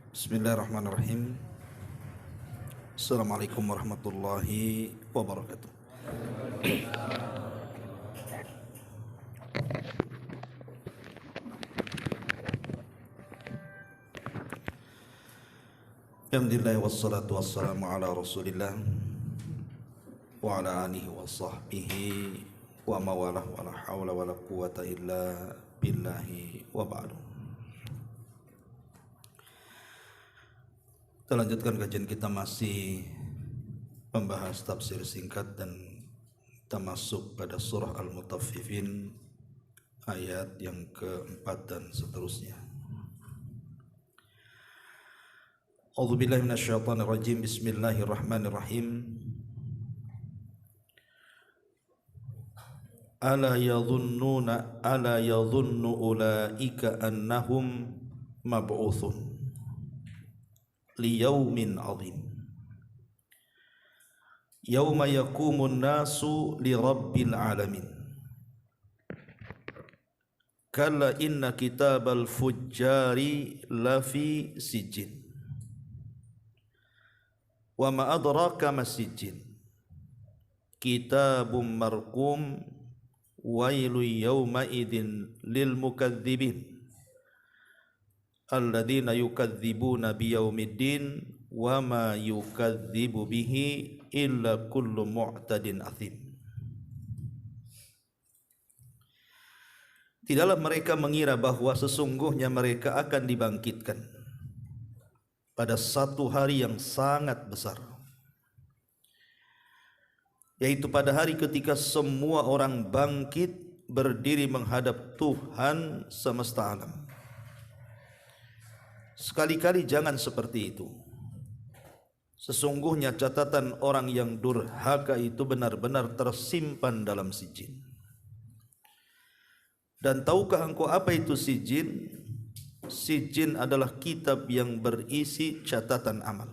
Bismillahirrahmanirrahim. Assalamualaikum warahmatullahi wabarakatuh. Alhamdulillah wassalatu wassalamu ala Rasulillah wa ala alihi wa sahbihi wa mawalah wa la hawla wa la quwata illa billahi wa ba'du. Kita lanjutkan kajian kita, masih membahas tafsir singkat dan kita masuk pada surah Al-Mutaffifin ayat yang keempat dan seterusnya. A'udzubillahi minasyaitonirrajim. Bismillahirrahmanirrahim. Ala yadhunnu ulaika annahum mab'utsun liyaumin 'adzim yauma yaqumun nasu lirabbil alamin kalla inna kitabal fujjari lafi sijjin wa ma adraka masijjin kitabum marqum wailu yauma idzin lil mukadzibin alladzina yukadzibuna biyaumiddin wa ma yukadzibu bihi illa kullu mu'tadin athim. Tidaklah mereka mengira bahwa sesungguhnya mereka akan dibangkitkan pada satu hari yang sangat besar, yaitu pada hari ketika semua orang bangkit berdiri menghadap Tuhan semesta alam. Sekali-kali jangan seperti itu. Sesungguhnya catatan orang yang durhaka itu benar-benar tersimpan dalam sijin. Dan tahukah engkau apa itu sijin? Sijin adalah kitab yang berisi catatan amal.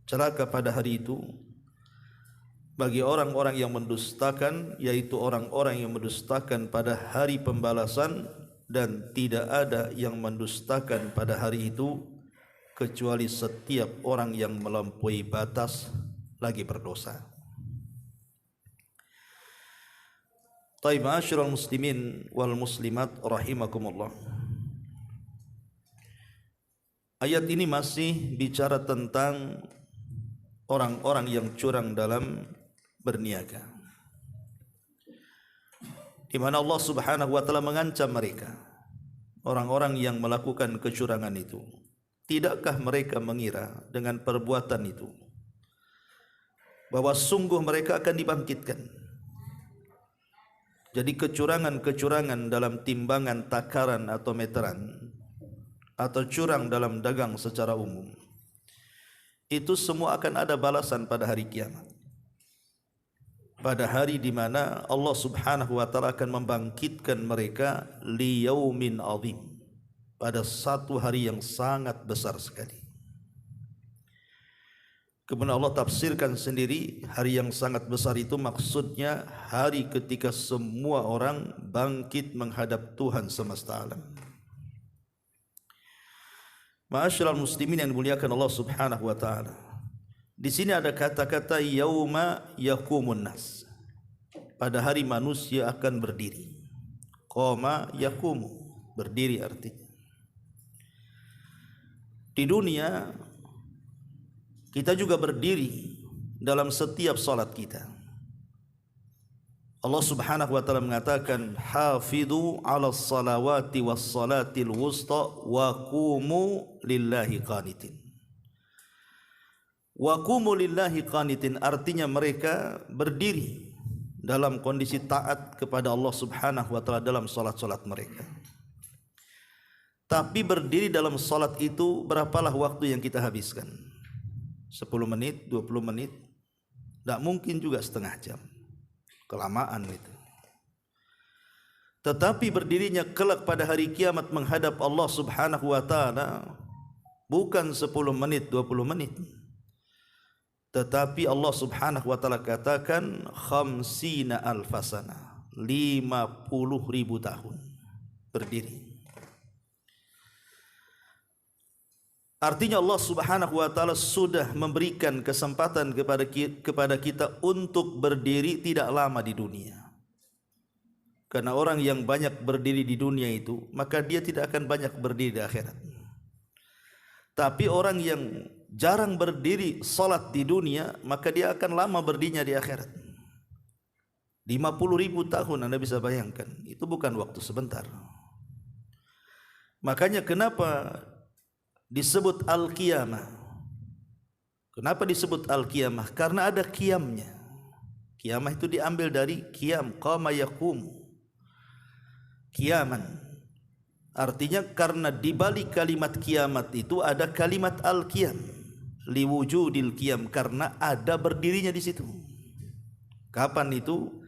Celaka pada hari itu bagi orang-orang yang mendustakan, yaitu orang-orang yang mendustakan pada hari pembalasan, dan tidak ada yang mendustakan pada hari itu kecuali setiap orang yang melampaui batas lagi berdosa. Taib ma'asyiral muslimin wal muslimat rahimakumullah. Ayat ini masih bicara tentang orang-orang yang curang dalam berniaga, di mana Allah Subhanahu wa taala mengancam mereka, orang-orang yang melakukan kecurangan itu. Tidakkah mereka mengira dengan perbuatan itu bahwa sungguh mereka akan dibangkitkan? Jadi kecurangan-kecurangan dalam timbangan, takaran atau meteran, atau curang dalam dagang secara umum, itu semua akan ada balasan pada hari kiamat. Pada hari di mana Allah Subhanahu wa taala akan membangkitkan mereka liyaumin 'adzim, pada satu hari yang sangat besar sekali. Kemudian Allah tafsirkan sendiri hari yang sangat besar itu maksudnya hari ketika semua orang bangkit menghadap Tuhan semesta alam. Ma'asyiral muslimin yang dimuliakan Allah Subhanahu wa taala, di sini ada kata-kata yauma yaqumun nas, pada hari manusia akan berdiri. Qama yaqumu, berdiri artinya. Di dunia kita juga berdiri dalam setiap salat kita. Allah Subhanahu wa taala mengatakan hafidhu 'alas salawati was salatil wusta wa qumu lillahi qanitin. Wa qumu lillahi qanitin artinya mereka berdiri dalam kondisi taat kepada Allah Subhanahu wa taala dalam salat-salat mereka. Tapi berdiri dalam salat itu berapalah waktu yang kita habiskan? 10 menit, 20 menit? Tidak mungkin juga setengah jam. Kelamaan itu. Tetapi berdirinya kelak pada hari kiamat menghadap Allah Subhanahu wa taala bukan 10 menit, 20 menit. Tetapi Allah Subhanahu wa taala katakan khamsina alfasana, 50.000 tahun berdiri. Artinya Allah Subhanahu wa taala sudah memberikan kesempatan kepada kita untuk berdiri tidak lama di dunia. Karena orang yang banyak berdiri di dunia itu, maka dia tidak akan banyak berdiri di akhirat. Tapi orang yang jarang berdiri salat di dunia, maka dia akan lama berdirinya di akhirat. 50.000 tahun Anda bisa bayangkan, itu bukan waktu sebentar. Makanya kenapa disebut al-qiyamah? Kenapa disebut al-qiyamah? Karena ada qiyamnya. Qiyamah itu diambil dari qiyam, qama yaqumu. Qiyaman. Artinya karena di balik kalimat kiamat itu ada kalimat al-qiyam. Liwujudil qiyam, karena ada berdirinya di situ. Kapan itu?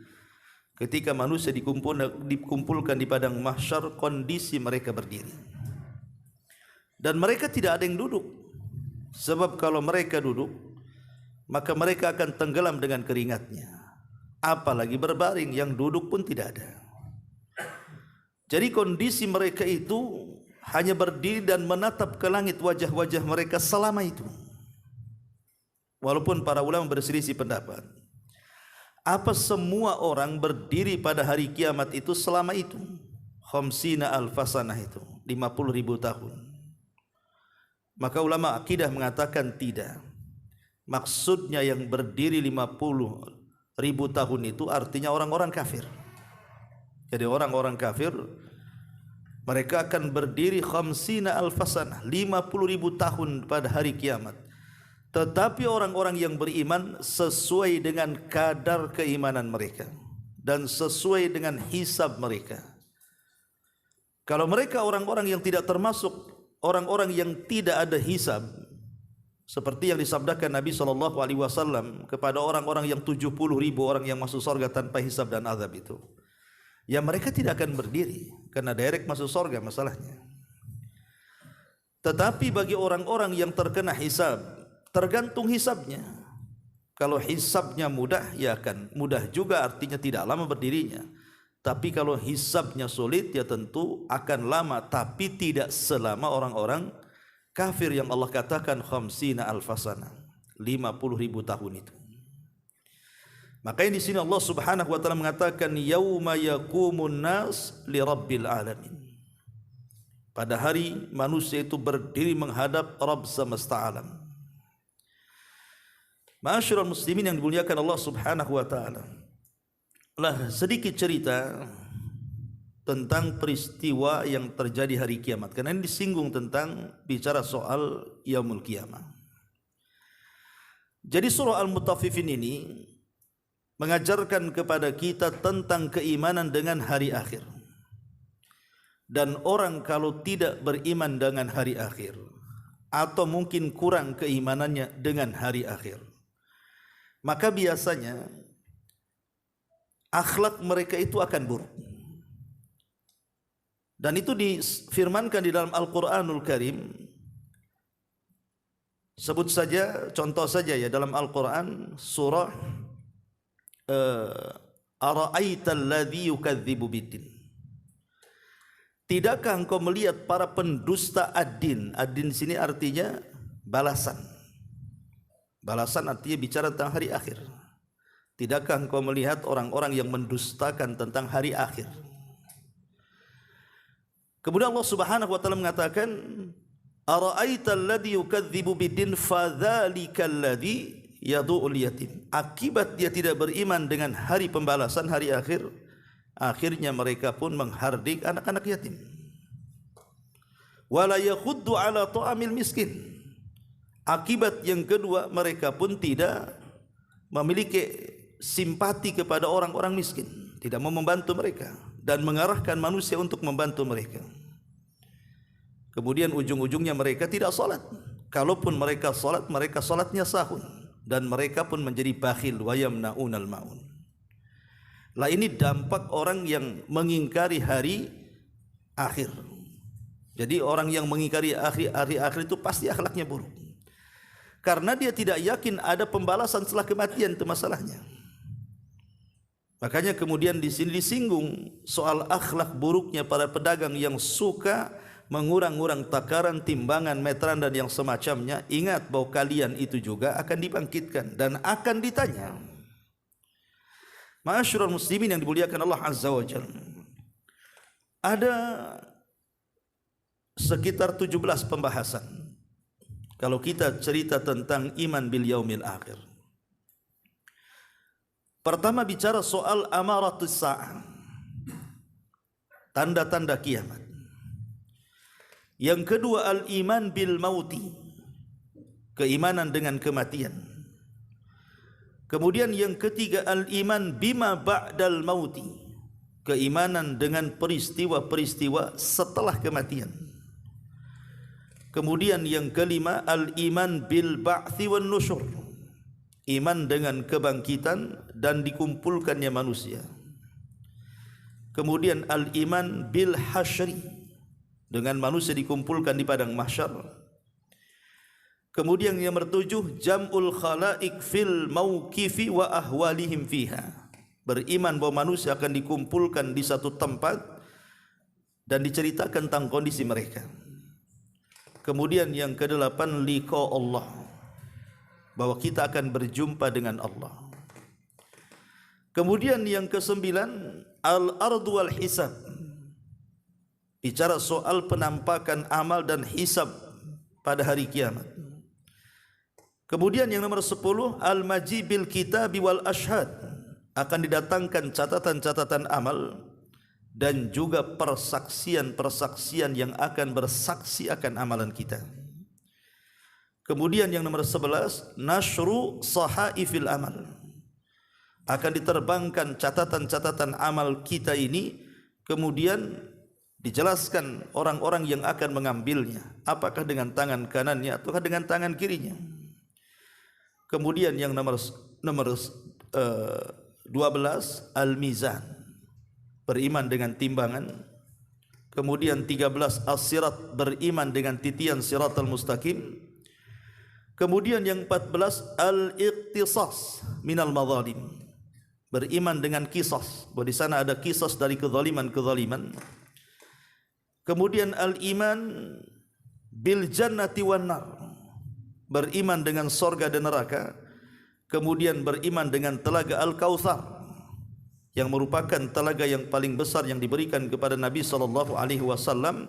Ketika manusia dikumpulkan di padang mahsyar, kondisi mereka berdiri. Dan mereka tidak ada yang duduk. Sebab kalau mereka duduk, maka mereka akan tenggelam dengan keringatnya. Apalagi berbaring, yang duduk pun tidak ada. Jadi kondisi mereka itu hanya berdiri dan menatap ke langit wajah-wajah mereka selama itu. Walaupun para ulama berselisih pendapat, apa semua orang berdiri pada hari kiamat itu selama itu? Khamsina alfasanah itu, 50.000 tahun. Maka ulama akidah mengatakan tidak. Maksudnya yang berdiri 50.000 tahun itu artinya orang-orang kafir. Jadi orang-orang kafir mereka akan berdiri khamsina alfasanah, 50.000 tahun pada hari kiamat. Tetapi orang-orang yang beriman sesuai dengan kadar keimanan mereka dan sesuai dengan hisab mereka. Kalau mereka orang-orang yang tidak termasuk orang-orang yang tidak ada hisab, seperti yang disabdakan Nabi SAW kepada orang-orang yang 70.000 orang yang masuk surga tanpa hisab dan azab itu, ya mereka tidak akan berdiri karena direct masuk surga masalahnya. Tetapi bagi orang-orang yang terkena hisab, tergantung hisabnya. Kalau hisabnya mudah, ya akan mudah juga, artinya tidak lama berdirinya. Tapi kalau hisabnya sulit, ya tentu akan lama, tapi tidak selama orang-orang kafir yang Allah katakan khamsina alfasana, 50.000 tahun itu. Makanya di sini Allah Subhanahu wa taala mengatakan yauma yaqumun nas li rabbil alamin. Pada hari manusia itu berdiri menghadap Rabb semesta alam. Ma'asyiral muslimin yang dimuliakan Allah Subhanahu wa taala. Lah sedikit cerita tentang peristiwa yang terjadi hari kiamat. Karena ini disinggung tentang bicara soal yaumul qiyamah. Jadi surah Al-Mutaffifin ini mengajarkan kepada kita tentang keimanan dengan hari akhir. Dan orang kalau tidak beriman dengan hari akhir, atau mungkin kurang keimanannya dengan hari akhir, maka biasanya akhlak mereka itu akan buruk. Dan itu difirmankan di dalam Al-Quranul Karim. Sebut saja, contoh saja ya, dalam Al-Quran surah Ara'aital ladzi yukadzibu biddin. Tidakkah engkau melihat para pendusta ad-din? Ad-din sini artinya balasan. Balasan artinya bicara tentang hari akhir. Tidakkah engkau melihat orang-orang yang mendustakan tentang hari akhir? Kemudian Allah Subhanahu wa taala mengatakan, "Ara'aital ladzi yukadzibu biddin fadzalikal ladzi yadu'ul yatim." Akibat dia tidak beriman dengan hari pembalasan, hari akhir, akhirnya mereka pun menghardik anak-anak yatim. Wala yakhuddu ala ta'amil miskin. Akibat yang kedua, mereka pun tidak memiliki simpati kepada orang-orang miskin, tidak mau membantu mereka dan mengarahkan manusia untuk membantu mereka. Kemudian ujung-ujungnya mereka tidak salat. Kalaupun mereka salat, mereka salatnya sahun, dan mereka pun menjadi bakhil wa yamnaunal maun. Lah ini dampak orang yang mengingkari hari akhir. Jadi orang yang mengingkari hari akhir itu pasti akhlaknya buruk. Karena dia tidak yakin ada pembalasan setelah kematian, itu masalahnya. Makanya kemudian di sini disinggung soal akhlak buruknya para pedagang yang suka mengurang-urang takaran, timbangan, meteran dan yang semacamnya, ingat bahwa kalian itu juga akan dibangkitkan dan akan ditanya. Ma'asyiral muslimin yang dimuliakan Allah Azza wa Jalla, ada sekitar 17 pembahasan kalau kita cerita tentang iman bil yaumil akhir. Pertama bicara soal amaratus sa'ah, tanda-tanda kiamat. Yang kedua al-iman bil mauti, keimanan dengan kematian. Kemudian yang ketiga al-iman bima ba'dal mauti, keimanan dengan peristiwa-peristiwa setelah kematian. Kemudian yang kelima al-iman bil ba'thi wan nusyur, iman dengan kebangkitan dan dikumpulkannya manusia. Kemudian al-iman bil hasyri, dengan manusia dikumpulkan di padang mahsyar. Kemudian yang bertujuh jam'ul khalaik fil mauqifi wa ahwalihim fiha, beriman bahwa manusia akan dikumpulkan di satu tempat dan diceritakan tentang kondisi mereka. Kemudian yang kedelapan liqa Allah, bahwa kita akan berjumpa dengan Allah. Kemudian yang kesembilan al-ardu wal hisab, bicara soal penampakan amal dan hisab pada hari kiamat. Kemudian yang nomor 10 al-maji bil kitabi wal ashhad, akan didatangkan catatan-catatan amal dan juga persaksian-persaksian yang akan bersaksi akan amalan kita. Kemudian yang nomor 11 nasyru sahaifil amal, akan diterbangkan catatan-catatan amal kita ini, kemudian dijelaskan orang-orang yang akan mengambilnya, apakah dengan tangan kanannya ataukah dengan tangan kirinya. Kemudian yang nomor 12 al-mizan, beriman dengan timbangan. Kemudian 13 as-sirat, beriman dengan titian siratal mustaqim. Kemudian yang 14 al-iqtisas minal madzalim, beriman dengan kisas, bahwa di sana ada kisas dari kezaliman-kezaliman. Kemudian al-iman bil jannati wan nar, beriman dengan sorga dan neraka. Kemudian beriman dengan telaga Al-Kautsar, yang merupakan telaga yang paling besar yang diberikan kepada Nabi SAW.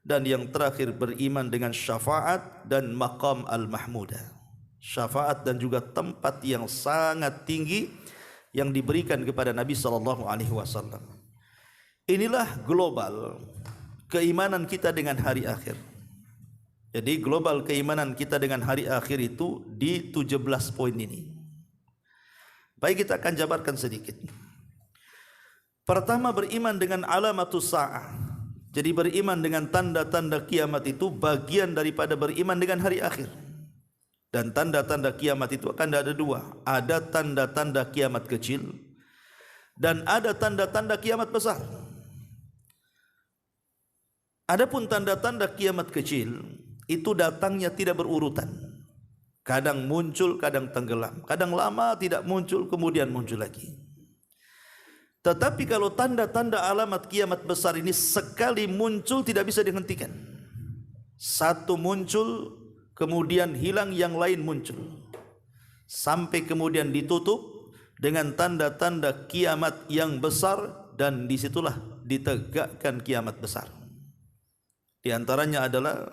Dan yang terakhir beriman dengan syafaat dan maqam al-mahmudah, syafaat dan juga tempat yang sangat tinggi yang diberikan kepada Nabi SAW. Inilah global keimanan kita dengan hari akhir. Jadi global keimanan kita dengan hari akhir itu di 17 poin ini. Baik, kita akan jabarkan sedikit. Pertama, beriman dengan alamatus sa'ah. Jadi beriman dengan tanda-tanda kiamat itu bagian daripada beriman dengan hari akhir. Dan tanda-tanda kiamat itu akan ada dua. Ada tanda-tanda kiamat kecil dan ada tanda-tanda kiamat besar. Adapun tanda-tanda kiamat kecil itu datangnya tidak berurutan. Kadang muncul, kadang tenggelam. Kadang lama tidak muncul, kemudian muncul lagi. Tetapi kalau tanda-tanda alamat kiamat besar ini sekali muncul tidak bisa dihentikan. Satu muncul, kemudian hilang, yang lain muncul, sampai kemudian ditutup dengan tanda-tanda kiamat yang besar, dan disitulah ditegakkan kiamat besar. Di antaranya adalah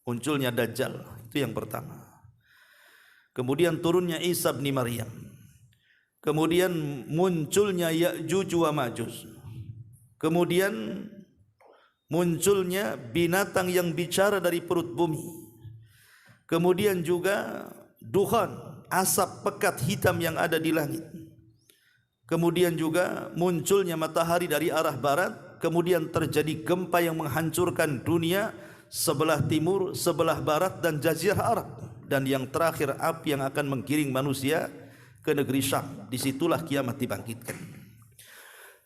munculnya Dajjal, itu yang pertama. Kemudian turunnya Isa bin Maryam. Kemudian munculnya Ya'juj wa Ma'juj. Kemudian munculnya binatang yang bicara dari perut bumi. Kemudian juga dukhan, asap pekat hitam yang ada di langit. Kemudian juga munculnya matahari dari arah barat. Kemudian terjadi gempa yang menghancurkan dunia sebelah timur, sebelah barat dan jazirah Arab. Dan yang terakhir api yang akan menggiring manusia ke negeri Syam. Disitulah kiamat dibangkitkan.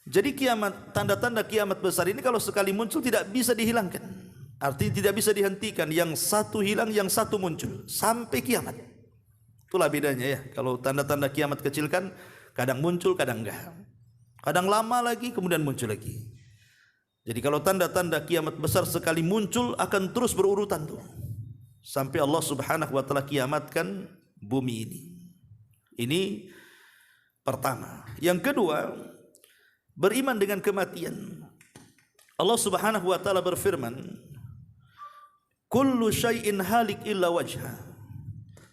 Jadi kiamat, tanda-tanda kiamat besar ini kalau sekali muncul tidak bisa dihilangkan. Artinya tidak bisa dihentikan. Yang satu hilang, yang satu muncul sampai kiamat. Itulah bedanya ya. Kalau tanda-tanda kiamat kecil kan kadang muncul, kadang enggak. Kadang lama lagi, kemudian muncul lagi. Jadi kalau tanda-tanda kiamat besar sekali muncul akan terus berurutan tuh, sampai Allah Subhanahu wa taala kiamatkan bumi ini. Ini pertama. Yang kedua, beriman dengan kematian. Allah Subhanahu wa taala berfirman, kullu syai'in halik illa wajha.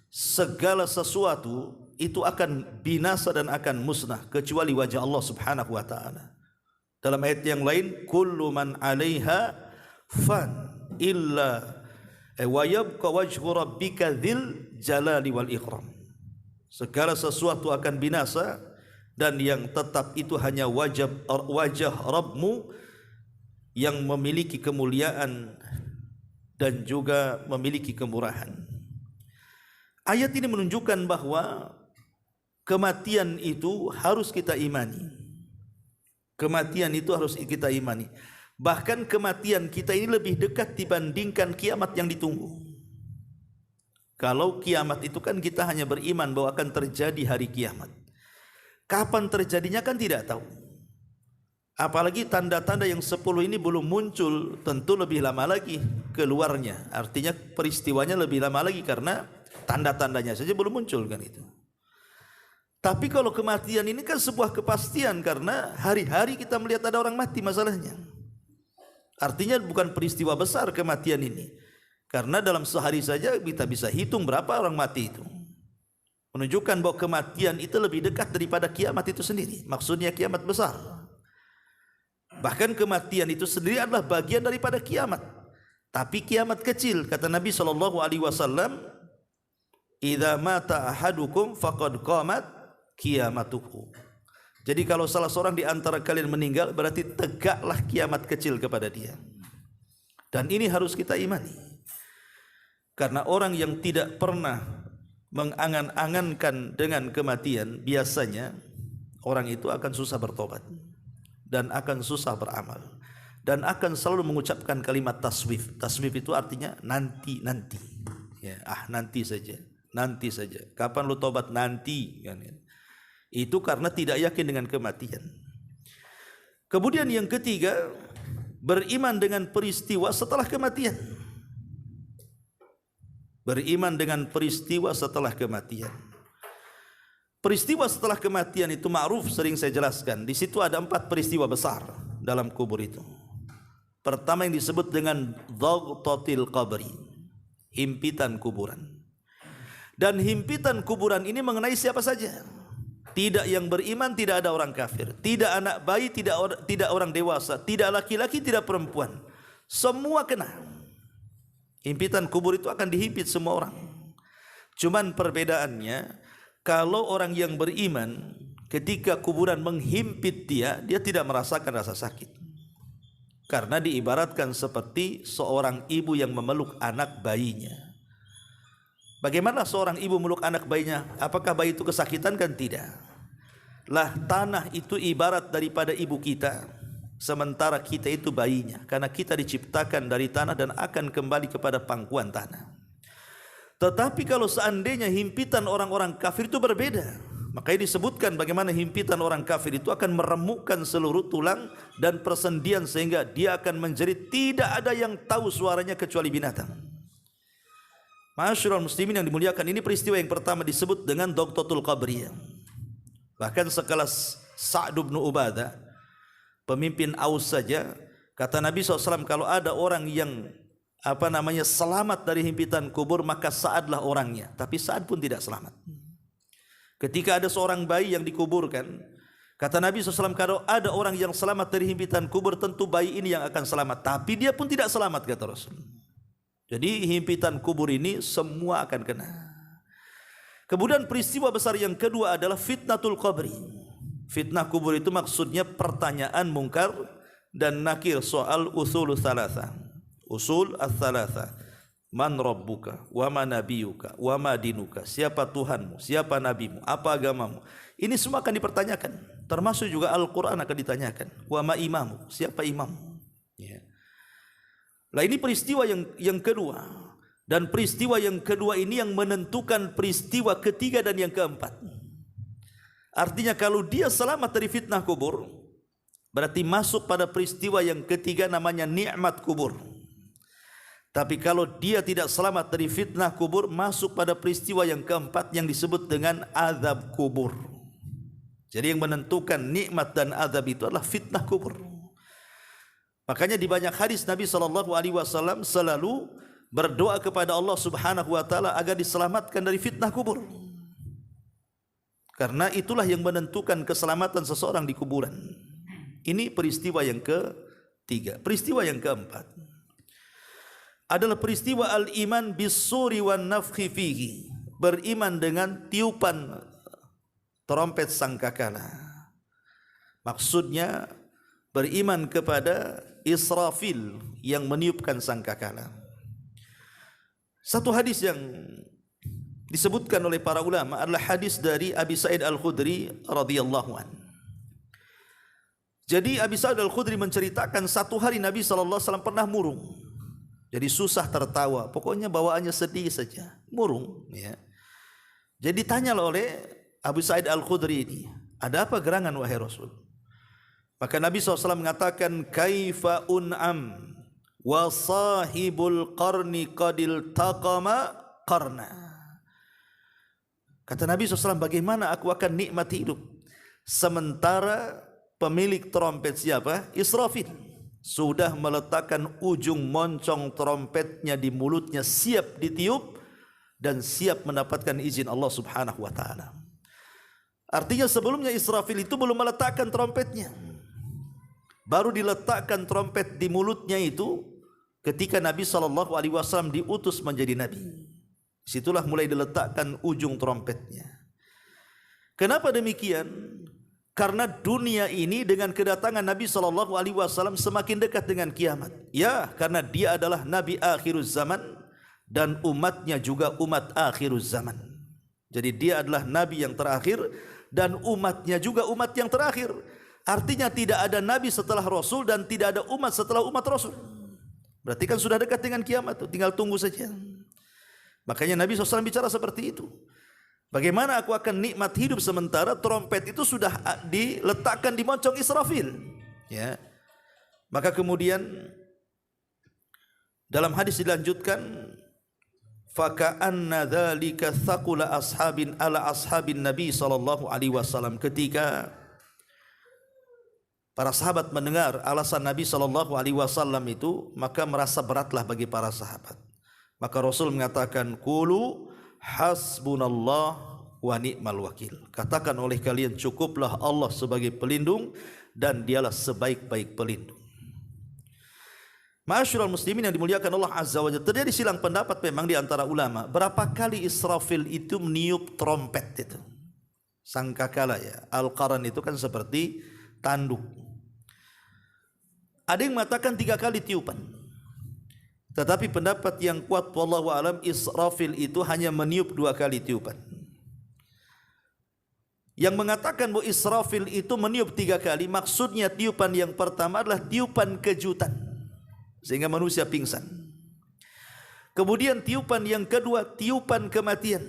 Segala sesuatu itu akan binasa dan akan musnah kecuali wajah Allah Subhanahu wa taala. Dalam ayat yang lain, kullu man 'alaiha fan illa wa yabqa wajhu rabbika dzil jalali wal ikram. Segala sesuatu akan binasa dan yang tetap itu hanya wajah Rabbmu yang memiliki kemuliaan dan juga memiliki kemurahan. Ayat ini menunjukkan bahwa kematian itu harus kita imani. Kematian itu harus kita imani. Bahkan kematian kita ini lebih dekat dibandingkan kiamat yang ditunggu. Kalau kiamat itu kan kita hanya beriman bahwa akan terjadi hari kiamat. Kapan terjadinya kan tidak tahu. Apalagi tanda-tanda yang 10 ini belum muncul, tentu lebih lama lagi keluarnya. Artinya peristiwanya lebih lama lagi karena tanda-tandanya saja belum muncul kan itu. Tapi kalau kematian ini kan sebuah kepastian karena hari-hari kita melihat ada orang mati masalahnya. Artinya bukan peristiwa besar kematian ini. Karena dalam sehari saja kita bisa hitung berapa orang mati itu. Menunjukkan bahwa kematian itu lebih dekat daripada kiamat itu sendiri. Maksudnya kiamat besar. Bahkan kematian itu sendiri adalah bagian daripada kiamat. Tapi kiamat kecil, kata Nabi SAW, idza mata ahadukum faqad qamat kiamatuhu. Jadi kalau salah seorang di antara kalian meninggal, berarti tegaklah kiamat kecil kepada dia. Dan ini harus kita imani. Karena orang yang tidak pernah mengangan-angankan dengan kematian, biasanya orang itu akan susah bertobat dan akan susah beramal dan akan selalu mengucapkan kalimat taswif. Taswif itu artinya nanti. Ya, nanti saja. Nanti saja. Kapan lu tobat? Nanti kan. Itu karena tidak yakin dengan kematian. Kemudian yang ketiga, beriman dengan peristiwa setelah kematian. Beriman dengan peristiwa setelah kematian. Peristiwa setelah kematian itu ma'ruf, sering saya jelaskan. Di situ ada 4 peristiwa besar dalam kubur itu. Pertama yang disebut dengan dhaghtatil qabri, himpitan kuburan. Dan himpitan kuburan ini mengenai siapa saja. Tidak yang beriman, tidak ada orang kafir. Tidak anak bayi, tidak orang dewasa. Tidak laki-laki, tidak perempuan. Semua kena. Himpitan kubur itu akan dihimpit semua orang. Cuman perbedaannya, kalau orang yang beriman, ketika kuburan menghimpit dia tidak merasakan rasa sakit. Karena diibaratkan seperti seorang ibu yang memeluk anak bayinya. Bagaimana seorang ibu meluk anak bayinya? Apakah bayi itu kesakitan? Kan tidak. Lah, tanah itu ibarat daripada ibu kita, sementara kita itu bayinya. Karena kita diciptakan dari tanah dan akan kembali kepada pangkuan tanah. Tetapi kalau seandainya himpitan orang-orang kafir itu berbeda. Makanya disebutkan bagaimana himpitan orang kafir itu akan meremukkan seluruh tulang dan persendian sehingga dia akan menjerit, tidak ada yang tahu suaranya kecuali binatang. Ma'asyiral muslimin yang dimuliakan, ini peristiwa yang pertama disebut dengan dhaghtatul qabri. Bahkan sekelas Sa'd bin Ubadah, pemimpin Aus saja, kata Nabi SAW, kalau ada orang yang selamat dari himpitan kubur, maka Sa'adlah orangnya. Tapi Sa'ad pun tidak selamat. Ketika ada seorang bayi yang dikuburkan, kata Nabi SAW, kalau ada orang yang selamat dari himpitan kubur, tentu bayi ini yang akan selamat. Tapi dia pun tidak selamat, kata Rasul. Jadi himpitan kubur ini semua akan kena. Kemudian peristiwa besar yang kedua adalah fitnatul qabri. Fitnah kubur itu maksudnya pertanyaan mungkar dan nakir soal usul thalatha. Usul ats-tsalatsa. Man rabbuka wa ma nabiyuka wa ma dinuka. Siapa Tuhanmu, siapa nabimu, apa agamamu. Ini semua akan dipertanyakan. Termasuk juga Al-Qur'an akan ditanyakan. Wa ma imamu, siapa imammu. Ya. Nah, ini peristiwa yang kedua. Dan peristiwa yang kedua ini yang menentukan peristiwa ketiga dan yang keempat. Artinya kalau dia selamat dari fitnah kubur, berarti masuk pada peristiwa yang ketiga namanya nikmat kubur. Tapi kalau dia tidak selamat dari fitnah kubur, masuk pada peristiwa yang keempat yang disebut dengan azab kubur. Jadi yang menentukan nikmat dan azab itu adalah fitnah kubur. Makanya di banyak hadis Nabi SAW selalu berdoa kepada Allah Subhanahu wa taala agar diselamatkan dari fitnah kubur. Karena itulah yang menentukan keselamatan seseorang di kuburan. Ini peristiwa yang ketiga. Peristiwa yang keempat adalah peristiwa al-iman bis-suri wan nafkhi fihi. Beriman dengan tiupan trompet sangkakala. Maksudnya beriman kepada Israfil yang meniupkan sangkakala. Satu hadis yang disebutkan oleh para ulama adalah hadis dari Abi Sa'id Al-Khudri radhiyallahu an. Jadi Abi Sa'id Al-Khudri menceritakan satu hari Nabi SAW pernah murung. Jadi susah tertawa, pokoknya bawaannya sedih saja, murung. Ya. Jadi tanyalah oleh Abu Sa'id Al-Khudri ini, ada apa gerangan wahai Rasul? Maka Nabi SAW mengatakan, kaifa un'am wa sahibul qarni qadil taqama qarna. Kata Nabi SAW, bagaimana aku akan nikmat hidup sementara pemilik trompet siapa? Israfil sudah meletakkan ujung moncong trompetnya di mulutnya, siap ditiup dan siap mendapatkan izin Allah Subhanahu wa taala. Artinya sebelumnya Israfil itu belum meletakkan trompetnya. Baru diletakkan trompet di mulutnya itu ketika Nabi SAW diutus menjadi nabi. Situlah mulai diletakkan ujung trompetnya. Kenapa demikian? Karena dunia ini dengan kedatangan Nabi SAW semakin dekat dengan kiamat. Ya, karena dia adalah Nabi akhiruz zaman dan umatnya juga umat akhiruz zaman. Jadi dia adalah Nabi yang terakhir dan umatnya juga umat yang terakhir. Artinya tidak ada Nabi setelah Rasul dan tidak ada umat setelah umat Rasul. Berarti kan sudah dekat dengan kiamat, tinggal tunggu saja. Makanya Nabi SAW bicara seperti itu. Bagaimana aku akan nikmat hidup sementara trompet itu sudah diletakkan di moncong Israfil. Ya. Maka kemudian dalam hadis dilanjutkan, faka'anna dzalika thaqula ashabin ala ashabin Nabi sallallahu alaihi wasallam. Ketika para sahabat mendengar alasan Nabi sallallahu alaihi wasallam itu, maka merasa beratlah bagi para sahabat. Maka Rasul mengatakan, qulu hasbunallah wa ni'mal wakil. Katakan oleh kalian, cukuplah Allah sebagai pelindung dan dialah sebaik-baik pelindung. Ma'asyiral muslimin yang dimuliakan Allah Azza wa Jalla, terjadi silang pendapat memang di antara ulama. Berapa kali Israfil itu meniup trompet itu? Sangkakala ya. Al-Qaran itu kan seperti tanduk. Ada yang mengatakan 3 kali tiupan. Tetapi pendapat yang kuat wallahu alam, Israfil itu hanya meniup 2 kali tiupan. Yang mengatakan bahwa Israfil itu meniup 3 kali, maksudnya tiupan yang pertama adalah tiupan kejutan sehingga manusia pingsan. Kemudian tiupan yang kedua, tiupan kematian.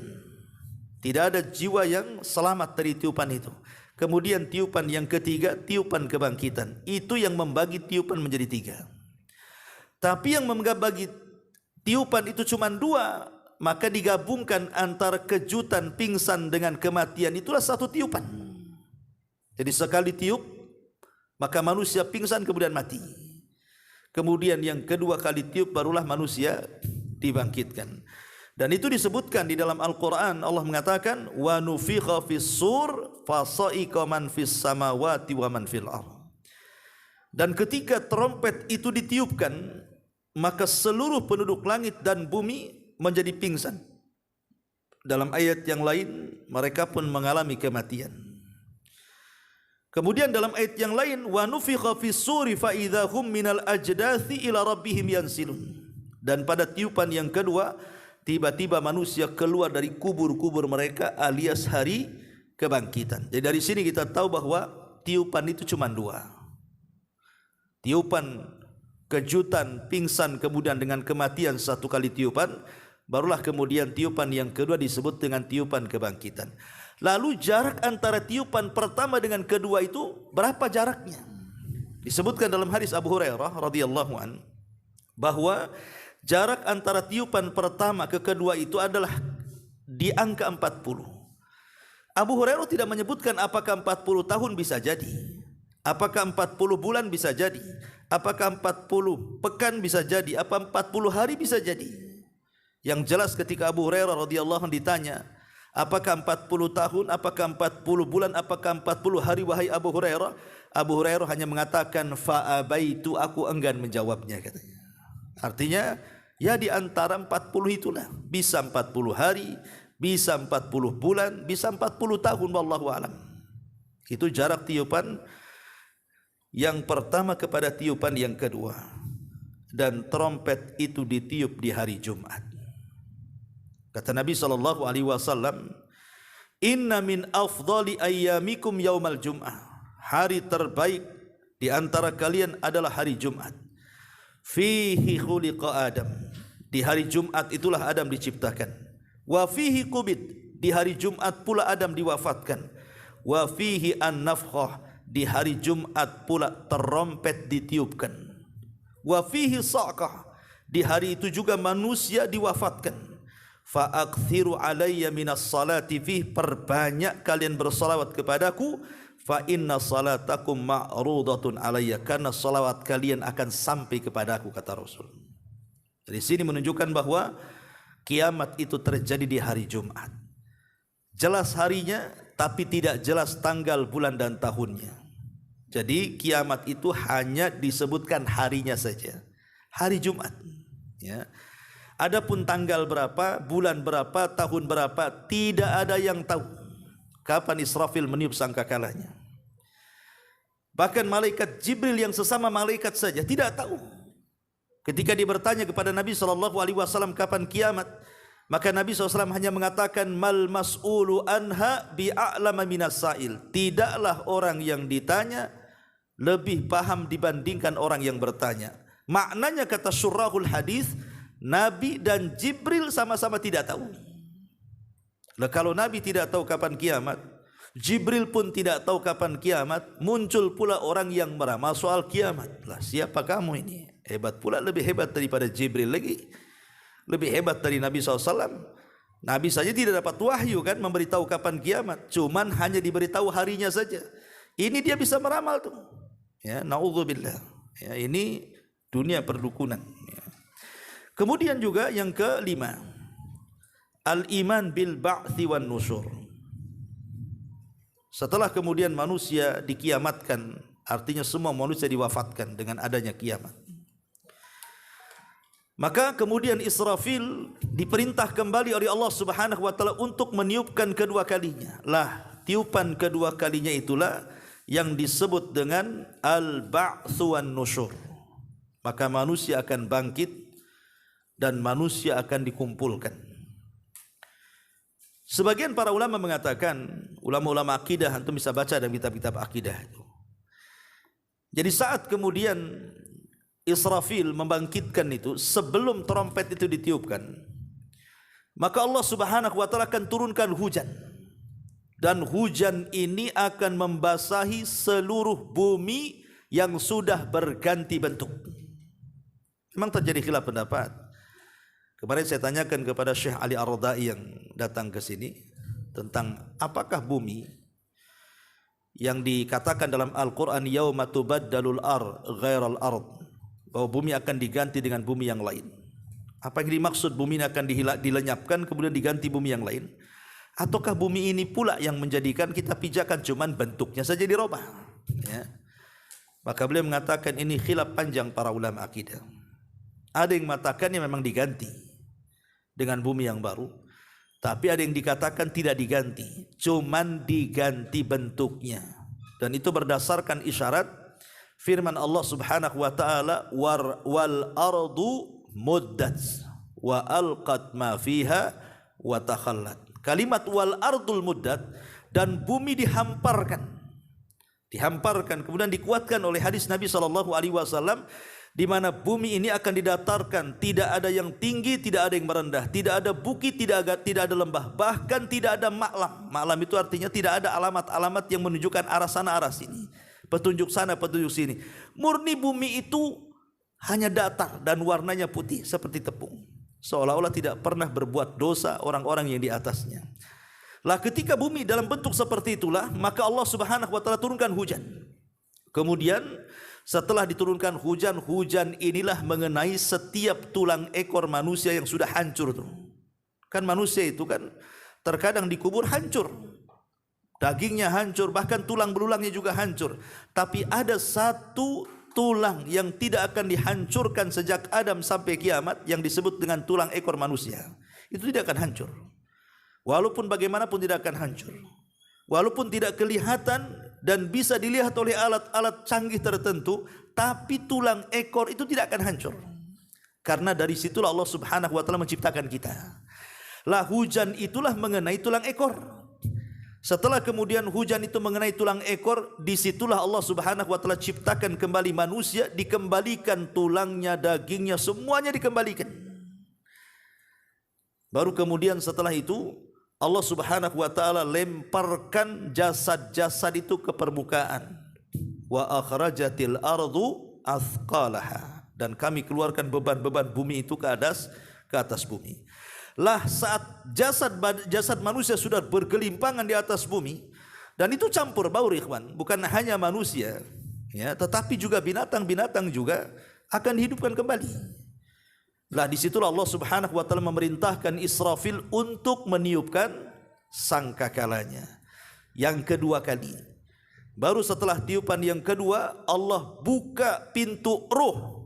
Tidak ada jiwa yang selamat dari tiupan itu. Kemudian tiupan yang ketiga, tiupan kebangkitan. Itu yang membagi tiupan menjadi 3. Tapi yang membagi tiupan itu cuma 2, maka digabungkan antara kejutan, pingsan dengan kematian, itulah 1 tiupan. Jadi sekali tiup, maka manusia pingsan kemudian mati. Kemudian yang kedua kali tiup barulah manusia dibangkitkan. Dan itu disebutkan di dalam Al-Quran. Allah mengatakan, wa nufikha fis-sur fasa'iqa man fis samawati wa man fil ardh. Dan ketika trompet itu ditiupkan, maka seluruh penduduk langit dan bumi menjadi pingsan. Dalam ayat yang lain, mereka pun mengalami kematian. Kemudian dalam ayat yang lain, wa nufikha fis-suri fa idzahum minal ajdathi ila rabbihim yansilun. Dan pada tiupan yang kedua, tiba-tiba manusia keluar dari kubur-kubur mereka alias hari kebangkitan. Jadi dari sini kita tahu bahwa tiupan itu cuma 2. Tiupan kejutan, pingsan, kemudian dengan kematian 1 kali tiupan, barulah kemudian tiupan yang kedua disebut dengan tiupan kebangkitan. Lalu jarak antara tiupan pertama dengan kedua itu berapa jaraknya? Disebutkan dalam hadis Abu Hurairah radhiyallahu an bahwa jarak antara tiupan pertama ke kedua itu adalah di angka 40. Abu Hurairah tidak menyebutkan apakah 40 tahun bisa jadi, apakah 40 bulan bisa jadi, apakah 40 pekan bisa jadi, apa 40 hari bisa jadi. Yang jelas ketika Abu Hurairah radhiyallahu anhu ditanya, apakah 40 tahun, apakah 40 bulan, apakah 40 hari wahai Abu Hurairah? Abu Hurairah hanya mengatakan fa'abaitu, aku enggan menjawabnya katanya. Artinya ya di antara 40 itulah, bisa 40 hari, bisa 40 bulan, bisa 40 tahun, wallahu alam. Itu jarak tiupan yang pertama kepada tiupan yang kedua. Dan trompet itu ditiup di hari Jumat. Kata Nabi SAW, inna min afdali ayyamikum yaumal jum'ah. Hari terbaik di antara kalian adalah hari Jumat. Fihi khuliqa Adam. Di hari Jumat itulah Adam diciptakan. Wa fihi qubid. Di hari Jumat pula Adam diwafatkan. Wa fihi an-nafkhah. Di hari Jumat pula terompet ditiupkan. Wa fihi sa'qah. Di hari itu juga manusia diwafatkan. Fa'akthiru alayya minas salati fih, perbanyak kalian bersalawat kepadaku, fa inna salatakum ma'rudatun alayya, karena salawat kalian akan sampai kepadaku, kata Rasul. Dari sini menunjukkan bahwa kiamat itu terjadi di hari Jumat. Jelas harinya tapi tidak jelas tanggal, bulan dan tahunnya. Jadi kiamat itu hanya disebutkan harinya saja, hari Jumat, ya. Adapun tanggal berapa, bulan berapa, tahun berapa, tidak ada yang tahu kapan Israfil meniup sangkakalanya. Bahkan malaikat Jibril yang sesama malaikat saja tidak tahu. Ketika dia bertanya kepada Nabi SAW kapan kiamat, maka Nabi SAW hanya mengatakan mal mas'ulu anha bi'a'lama minas sa'il. Tidaklah orang yang ditanya lebih paham dibandingkan orang yang bertanya. Maknanya kata syurahul hadis, Nabi dan Jibril sama-sama tidak tahu. Nah, kalau Nabi tidak tahu kapan kiamat, Jibril pun tidak tahu kapan kiamat, muncul pula orang yang meramal soal kiamat. Lah, siapa kamu ini? Hebat pula, lebih hebat daripada Jibril lagi, lebih hebat dari Nabi SAW. Nabi saja tidak dapat wahyu kan memberitahu kapan kiamat, cuman hanya diberitahu harinya saja. Ini dia bisa meramal tuh. Ya, naudzubillah. Ya, ini dunia perdukunan. Ya. Kemudian juga yang kelima, al-iman bil ba'thi wan nusyur. Setelah kemudian manusia dikiamatkan, artinya semua manusia diwafatkan dengan adanya kiamat. Maka kemudian Israfil diperintah kembali oleh Allah Subhanahu wa taala untuk meniupkan kedua kalinya. Lah, tiupan kedua kalinya itulah yang disebut dengan al-ba'tsu wan nusyur. Maka manusia akan bangkit dan manusia akan dikumpulkan. Sebagian para ulama mengatakan, ulama-ulama akidah, antum bisa baca dalam kitab-kitab akidah itu. Jadi saat kemudian Israfil membangkitkan itu, sebelum trompet itu ditiupkan, maka Allah Subhanahu wa taala akan turunkan hujan. Dan hujan ini akan membasahi seluruh bumi yang sudah berganti bentuk. Memang terjadi khilaf pendapat. Kemarin saya tanyakan kepada Syekh Ali Ar-Radai yang datang ke sini tentang apakah bumi yang dikatakan dalam Al-Quran yauma tubaddalul ard ghairal ard, bahwa bumi akan diganti dengan bumi yang lain. Apa yang dimaksud bumi ini akan dilenyapkan kemudian diganti bumi yang lain? Ataukah bumi ini pula yang menjadikan kita pijakan cuman bentuknya saja dirubah? Ya. Maka beliau mengatakan ini khilaf panjang para ulama akidah. Ada yang mengatakannya memang diganti dengan bumi yang baru, tapi ada yang dikatakan tidak diganti, cuman diganti bentuknya. Dan itu berdasarkan isyarat firman Allah Subhanahu wa taala, wal ardu muddat wa alqat ma fiha wa takhallat. Kalimat wal ardul muddat, dan bumi dihamparkan kemudian dikuatkan oleh hadis Nabi SAW, di mana bumi ini akan didatarkan, tidak ada yang tinggi, tidak ada yang merendah, tidak ada bukit, tidak ada lembah, bahkan tidak ada maklam. Maklam itu artinya tidak ada alamat-alamat yang menunjukkan arah sana arah sini. petunjuk sana, petunjuk sini. Murni bumi itu hanya datar dan warnanya putih seperti tepung. Seolah-olah tidak pernah berbuat dosa orang-orang yang di atasnya. Lah ketika bumi dalam bentuk seperti itulah, maka Allah Subhanahu wa taala turunkan hujan. Kemudian setelah diturunkan hujan, hujan inilah mengenai setiap tulang ekor manusia yang sudah hancur tuh. Kan manusia itu kan terkadang dikubur hancur. Dagingnya hancur, bahkan tulang belulangnya juga hancur. Tapi ada satu tulang yang tidak akan dihancurkan sejak Adam sampai kiamat, yang disebut dengan tulang ekor manusia. Itu tidak akan hancur. Walaupun bagaimanapun tidak akan hancur. Walaupun tidak kelihatan dan bisa dilihat oleh alat-alat canggih tertentu, tapi tulang ekor itu tidak akan hancur. Karena dari situlah Allah Subhanahu wa taala menciptakan kita. Lah hujan itulah mengenai tulang ekor. Setelah kemudian hujan itu mengenai tulang ekor, disitulah Allah Subhanahu wa taala ciptakan kembali manusia, dikembalikan tulangnya, dagingnya, semuanya dikembalikan. Baru kemudian setelah itu Allah Subhanahu wa taala lemparkan jasad-jasad itu ke permukaan. Wa akhrajatil ardu athqalaha, dan kami keluarkan beban-beban bumi itu ke atas bumi. Lah saat jasad manusia sudah bergelimpangan di atas bumi, dan itu campur baur ikhwan, bukan hanya manusia ya, tetapi juga binatang-binatang juga akan dihidupkan kembali. Lah disitulah Allah Subhanahu wa taala memerintahkan Israfil untuk meniupkan sangkakalanya yang kedua kali. Baru setelah tiupan yang kedua, Allah buka pintu ruh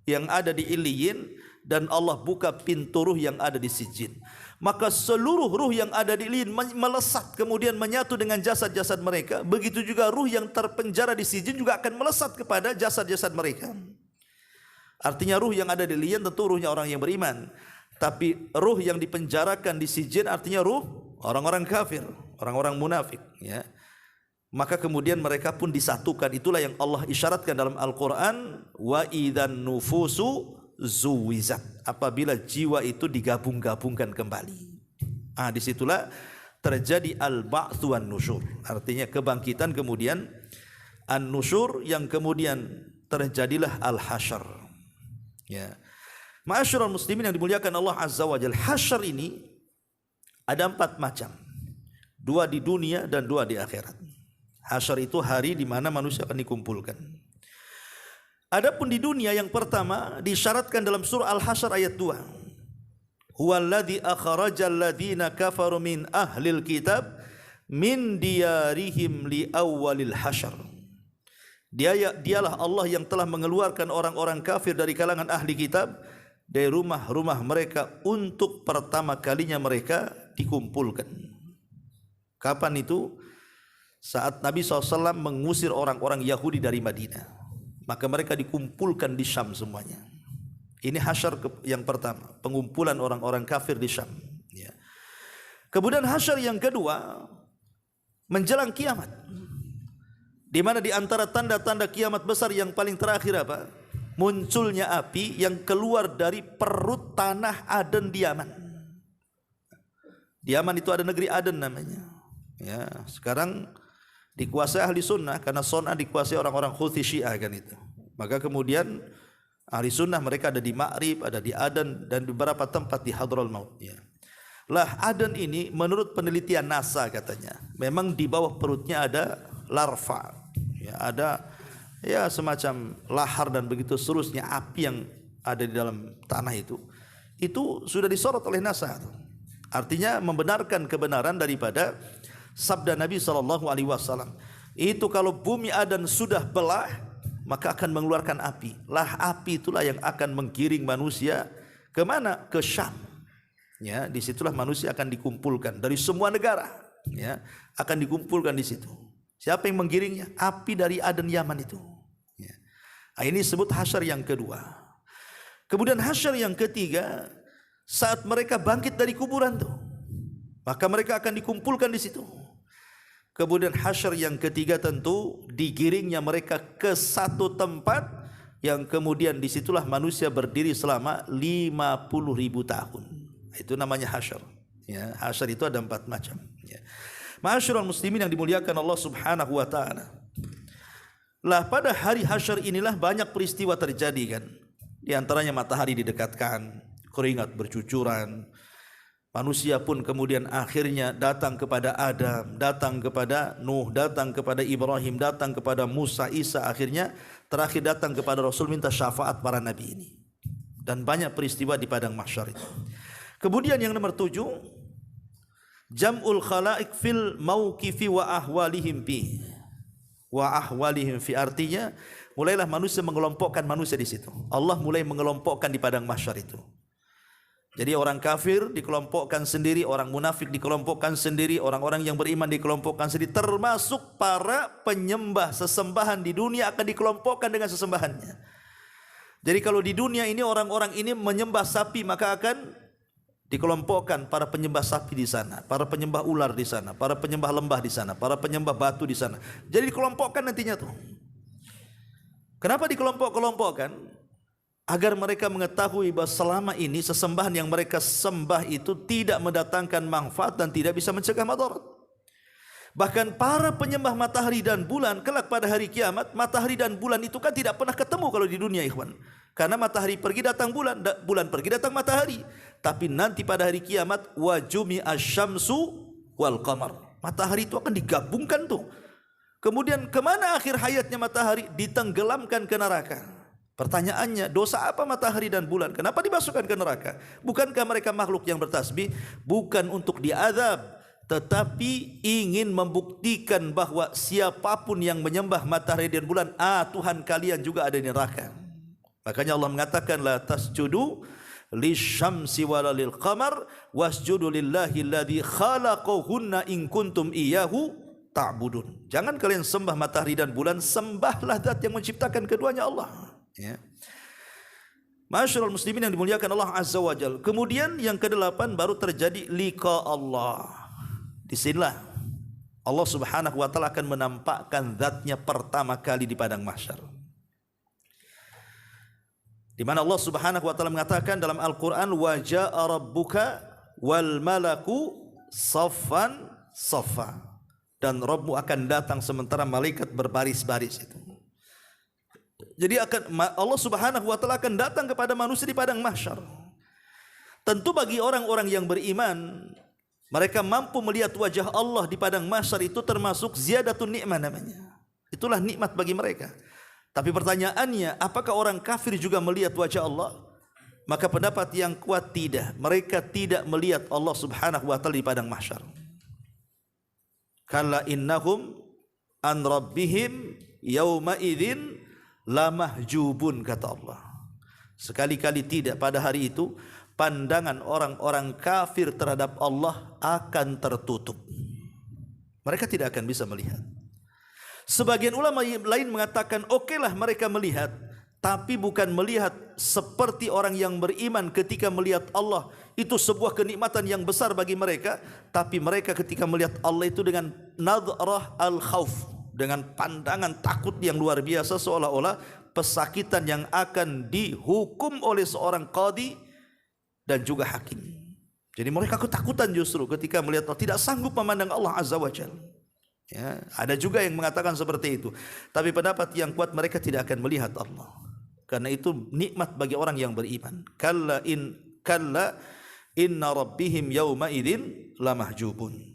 yang ada di Iliyin, dan Allah buka pintu ruh yang ada di Sijin. Maka seluruh ruh yang ada di Iliyin melesat kemudian menyatu dengan jasad-jasad mereka. Begitu juga ruh yang terpenjara di Sijin juga akan melesat kepada jasad-jasad mereka. Artinya ruh yang ada di Iliyin tentu ruhnya orang yang beriman, tapi ruh yang dipenjarakan di Sijin artinya ruh orang-orang kafir, orang-orang munafik ya. Maka kemudian mereka pun disatukan. Itulah yang Allah isyaratkan dalam Al-Quran, wa idzan nufusu zuwizat, apabila jiwa itu digabung-gabungkan kembali. Disitulah terjadi al-ba'tsu wan nusyur, artinya kebangkitan, kemudian an-nusyur, yang kemudian terjadilah al-hasyr. Ya, ma'asyiral muslimin yang dimuliakan Allah Azza wa Jalla, hasyr ini ada 4 macam, 2 di dunia dan 2 di akhirat. Hasyr itu hari di mana manusia akan dikumpulkan. Adapun di dunia, yang pertama disyaratkan dalam surah Al-Hasyr ayat 2. Huwallazi akhrajal ladzina kafaru min ahlil kitab min diyarihim li awwalil hasyr. Dialah Allah yang telah mengeluarkan orang-orang kafir dari kalangan ahli kitab dari rumah-rumah mereka untuk pertama kalinya mereka dikumpulkan. Kapan itu? Saat Nabi SAW mengusir orang-orang Yahudi dari Madinah, maka mereka dikumpulkan di Syam semuanya. Ini hasyr yang pertama, pengumpulan orang-orang kafir di Syam ya. Kemudian hasyr yang kedua menjelang kiamat, di mana di antara tanda-tanda kiamat besar yang paling terakhir apa? Munculnya api yang keluar dari perut tanah Aden di Yaman. Di Yaman itu ada negeri Aden namanya. Ya, sekarang dikuasai ahli sunnah, karena Son'a dikuasai orang-orang Houthi Syiah kan itu. Maka kemudian ahli sunnah mereka ada di Ma'rib, ada di Aden, dan di beberapa tempat di Hadraul Maut ya. Lah Aden ini menurut penelitian NASA katanya, memang di bawah perutnya ada larva ya, ada ya semacam lahar dan begitu seterusnya, api yang ada di dalam tanah itu sudah disorot oleh NASA. Artinya membenarkan kebenaran daripada sabda Nabi SAW. Itu kalau bumi Aden sudah belah, maka akan mengeluarkan api. Lah api itulah yang akan menggiring manusia kemana? Ke Syam. Ya, disitulah manusia akan dikumpulkan dari semua negara. Ya, akan dikumpulkan di situ. Siapa yang menggiringnya? Api dari Aden Yaman itu. Ya. Ini disebut hasyr yang kedua. Kemudian hasyr yang ketiga, saat mereka bangkit dari kuburan tuh, maka mereka akan dikumpulkan di situ. Kemudian hasyr yang ketiga tentu digiringnya mereka ke satu tempat, yang kemudian disitulah manusia berdiri selama 50.000 tahun. Itu namanya hasyr. Ya, hasyr itu ada 4 macam. Ya. Ma'asyiral muslimin yang dimuliakan Allah Subhanahu wa taala. Lah pada hari hasyar inilah banyak peristiwa terjadi kan. Di antaranya matahari didekatkan, keringat bercucuran. Manusia pun kemudian akhirnya datang kepada Adam, datang kepada Nuh, datang kepada Ibrahim, datang kepada Musa, Isa, akhirnya terakhir datang kepada Rasul minta syafaat para nabi ini. Dan banyak peristiwa di padang mahsyar itu. Kemudian yang nomor 7, jam'ul khalaik fil mauqifi wa ahwalihim fi. Wa ahwalihim fi artinya mulailah manusia mengelompokkan manusia di situ. Allah mulai mengelompokkan di padang mahsyar itu. Jadi orang kafir dikelompokkan sendiri, orang munafik dikelompokkan sendiri, orang-orang yang beriman dikelompokkan sendiri, termasuk para penyembah sesembahan di dunia akan dikelompokkan dengan sesembahannya. Jadi kalau di dunia ini orang-orang ini menyembah sapi, maka akan dikelompokkan para penyembah sapi di sana, para penyembah ular di sana, para penyembah lembah di sana, para penyembah batu di sana. Jadi dikelompokkan nantinya tuh. Kenapa dikelompok-kelompokkan? Agar mereka mengetahui bahwa selama ini sesembahan yang mereka sembah itu tidak mendatangkan manfaat dan tidak bisa mencegah madarat. Bahkan para penyembah matahari dan bulan kelak pada hari kiamat, matahari dan bulan itu kan tidak pernah ketemu kalau di dunia, ikhwan. Karena matahari pergi datang bulan, bulan pergi datang matahari. Tapi nanti pada hari kiamat wajumi asyamsu wal qamar. Matahari itu akan digabungkan tuh. Kemudian kemana akhir hayatnya matahari? Ditenggelamkan ke neraka. Pertanyaannya, dosa apa matahari dan bulan? Kenapa dimasukkan ke neraka? Bukankah mereka makhluk yang bertasbih? Bukan untuk diazab, tetapi ingin membuktikan bahwa siapapun yang menyembah matahari dan bulan, Tuhan kalian juga ada di neraka. Makanya Allah mengatakan, la tasjudu lisyamsi wala lil qamar wasjudu lillahi alladhi khalaqahunna in kuntum iyyahu ta'budun. Jangan kalian sembah matahari dan bulan, sembahlah zat yang menciptakan keduanya, Allah. Ya. Masyarul muslimin yang dimuliakan Allah Azza wa Jalla. Kemudian yang ke-8 baru terjadi liqa Allah. Disinilah Allah Subhanahu wa taala akan menampakkan zatnya pertama kali di padang mahsyar. Di mana Allah Subhanahu wa taala mengatakan dalam Al-Qur'an, wa jaa rabbuka wal malaku saffan saffa. Dan Rabbmu akan datang sementara malaikat berbaris-baris itu. Jadi Allah Subhanahu wa taala akan datang kepada manusia di padang mahsyar. Tentu bagi orang-orang yang beriman, mereka mampu melihat wajah Allah di padang mahsyar itu termasuk ziyadatun nikmah namanya. Itulah nikmat bagi mereka. Tapi pertanyaannya, apakah orang kafir juga melihat wajah Allah? Maka pendapat yang kuat tidak. Mereka tidak melihat Allah Subhanahu wa taala di padang mahsyar. Kalla innahum an rabbihim yauma idzin lamahjubun, kata Allah. Sekali-kali tidak, pada hari itu pandangan orang-orang kafir terhadap Allah akan tertutup. Mereka tidak akan bisa melihat. Sebagian ulama lain mengatakan, okelah mereka melihat, tapi bukan melihat seperti orang yang beriman ketika melihat Allah. Itu sebuah kenikmatan yang besar bagi mereka, tapi mereka ketika melihat Allah itu dengan nadrah al-khauf, dengan pandangan takut yang luar biasa, seolah-olah pesakitan yang akan dihukum oleh seorang qadi dan juga hakim. Jadi mereka ketakutan justru ketika melihat Allah, tidak sanggup memandang Allah Azza wa Jalla. Ya, ada juga yang mengatakan seperti itu. Tapi pendapat yang kuat, mereka tidak akan melihat Allah. Karena itu nikmat bagi orang yang beriman. Kalla inna rabbihim yawma idzin lamahjubun.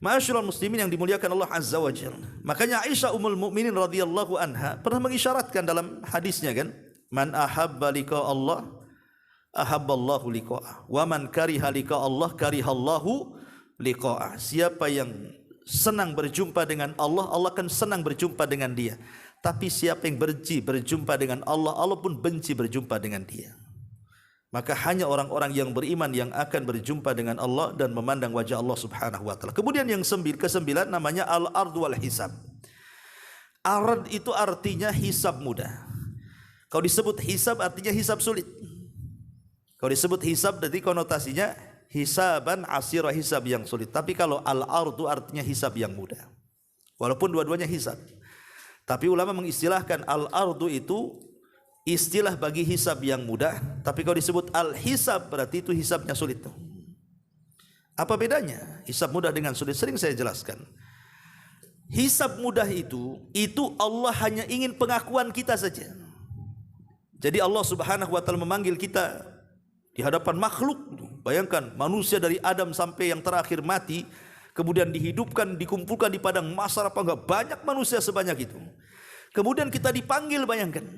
Ma'asyiral muslimin yang dimuliakan Allah Azza wa Jalla. Makanya Aisyah ummul mukminin radhiyallahu anha pernah mengisyaratkan dalam hadisnya kan, man ahabba liqa Allah ahabballahu liqa'ah, wa man kariha liqa Allah karihallahu liqa'ah. Siapa yang senang berjumpa dengan Allah, Allah akan senang berjumpa dengan dia. Tapi siapa yang benci berjumpa dengan Allah, Allah pun benci berjumpa dengan dia. Maka hanya orang-orang yang beriman yang akan berjumpa dengan Allah dan memandang wajah Allah Subhanahu wa taala. Kemudian yang ke-9 namanya al-ard wal hisab. Ard itu artinya hisab mudah. Kalau disebut hisab artinya hisab sulit. Kalau disebut hisab berarti konotasinya hisaban asira, hisab yang sulit. Tapi kalau al-ard itu artinya hisab yang mudah. Walaupun dua-duanya hisab. Tapi ulama mengistilahkan al-ardu itu istilah bagi hisab yang mudah, tapi kalau disebut al-hisab berarti itu hisabnya sulit. Apa bedanya hisab mudah dengan sulit? Sering saya jelaskan. hisab mudah itu Allah hanya ingin pengakuan kita saja. Jadi Allah Subhanahu wa taala memanggil kita di hadapan makhluk. Bayangkan manusia dari Adam sampai yang terakhir mati, kemudian dihidupkan, dikumpulkan di padang mahsyar, apa enggak banyak manusia sebanyak itu. Kemudian kita dipanggil, bayangkan.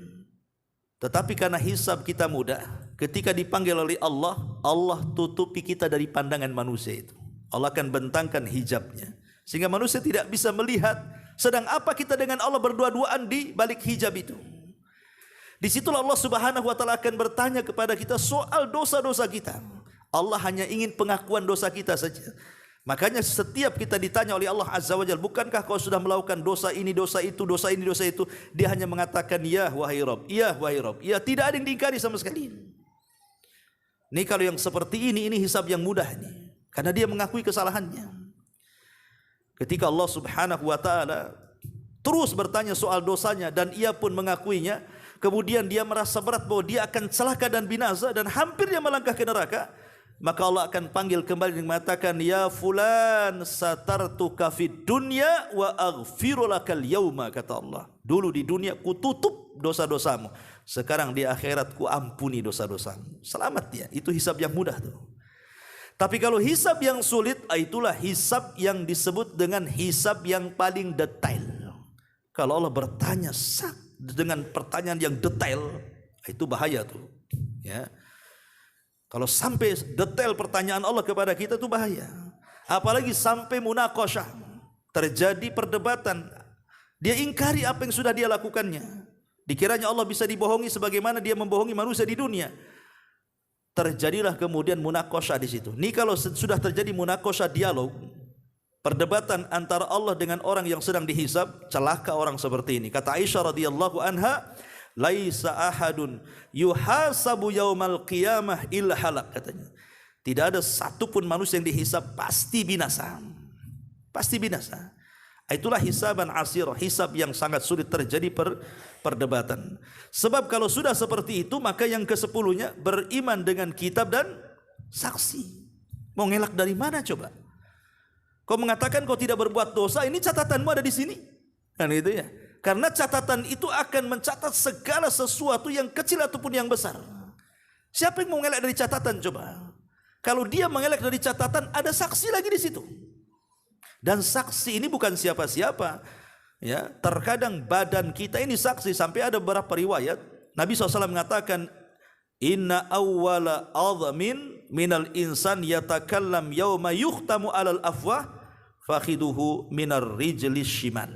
Tetapi karena hisab kita mudah, ketika dipanggil oleh Allah, Allah tutupi kita dari pandangan manusia itu. Allah akan bentangkan hijabnya, sehingga manusia tidak bisa melihat sedang apa kita dengan Allah berdua-duaan di balik hijab itu. Disitulah Allah Subhanahu wa taala akan bertanya kepada kita soal dosa-dosa kita. Allah hanya ingin pengakuan dosa kita saja. Makanya setiap kita ditanya oleh Allah Azza wa Jalla, bukankah kau sudah melakukan dosa ini, dosa itu, dosa ini, dosa itu? Dia hanya mengatakan, ya wahai Rabb, ya wahai Rabb. Ya, tidak ada yang diingkari sama sekali. Ini kalau yang seperti ini hisab yang mudah ini. Karena dia mengakui kesalahannya. Ketika Allah Subhanahu wa taala terus bertanya soal dosanya dan ia pun mengakuinya, kemudian dia merasa berat bahwa dia akan celaka dan binasa dan hampir dia melangkah ke neraka, maka Allah akan panggil kembali dan mengatakan, ya fulan satartuka fid dunya wa aghfiru lakal yauma, kata Allah. Dulu di dunia ku tutup dosa-dosamu, sekarang di akhirat ku ampuni dosa-dosamu. Selamat dia. Itu hisab yang mudah tuh. Tapi kalau hisab yang sulit, itulah hisab yang disebut dengan hisab yang paling detail. Kalau Allah bertanya dengan pertanyaan yang detail, itu bahaya tuh, ya. Kalau sampai detail pertanyaan Allah kepada kita itu bahaya. Apalagi sampai munaqasyah, terjadi perdebatan, dia ingkari apa yang sudah dia lakukannya. Dikiranya Allah bisa dibohongi sebagaimana dia membohongi manusia di dunia. Terjadilah kemudian munaqasyah di situ. Ini kalau sudah terjadi munaqasyah, dialog, perdebatan antara Allah dengan orang yang sedang dihisab, celaka orang seperti ini. Kata Aisyah radhiyallahu anha, laisa ahadun yuhasabu yaumal qiyamah illa halak, katanya. Tidak ada satupun manusia yang dihisab pasti binasa. Pasti binasa. Itulah hisaban asir, hisab yang sangat sulit, terjadi perdebatan. Sebab kalau sudah seperti itu, maka yang ke-10-nya beriman dengan kitab dan saksi. Mau ngelak dari mana coba? Kau mengatakan kau tidak berbuat dosa, ini catatanmu ada di sini. Kan itu ya. Karena catatan itu akan mencatat segala sesuatu yang kecil ataupun yang besar. Siapa yang mau ngelak dari catatan coba? Kalau dia mengelak dari catatan, ada saksi lagi di situ. Dan saksi ini bukan siapa-siapa. Ya, terkadang badan kita ini saksi. Sampai ada beberapa riwayat Nabi SAW mengatakan, inna awwala azmin minal insan yatakallam yawma yukhtamu alal afwah fakhiduhu minar rijlis shimal.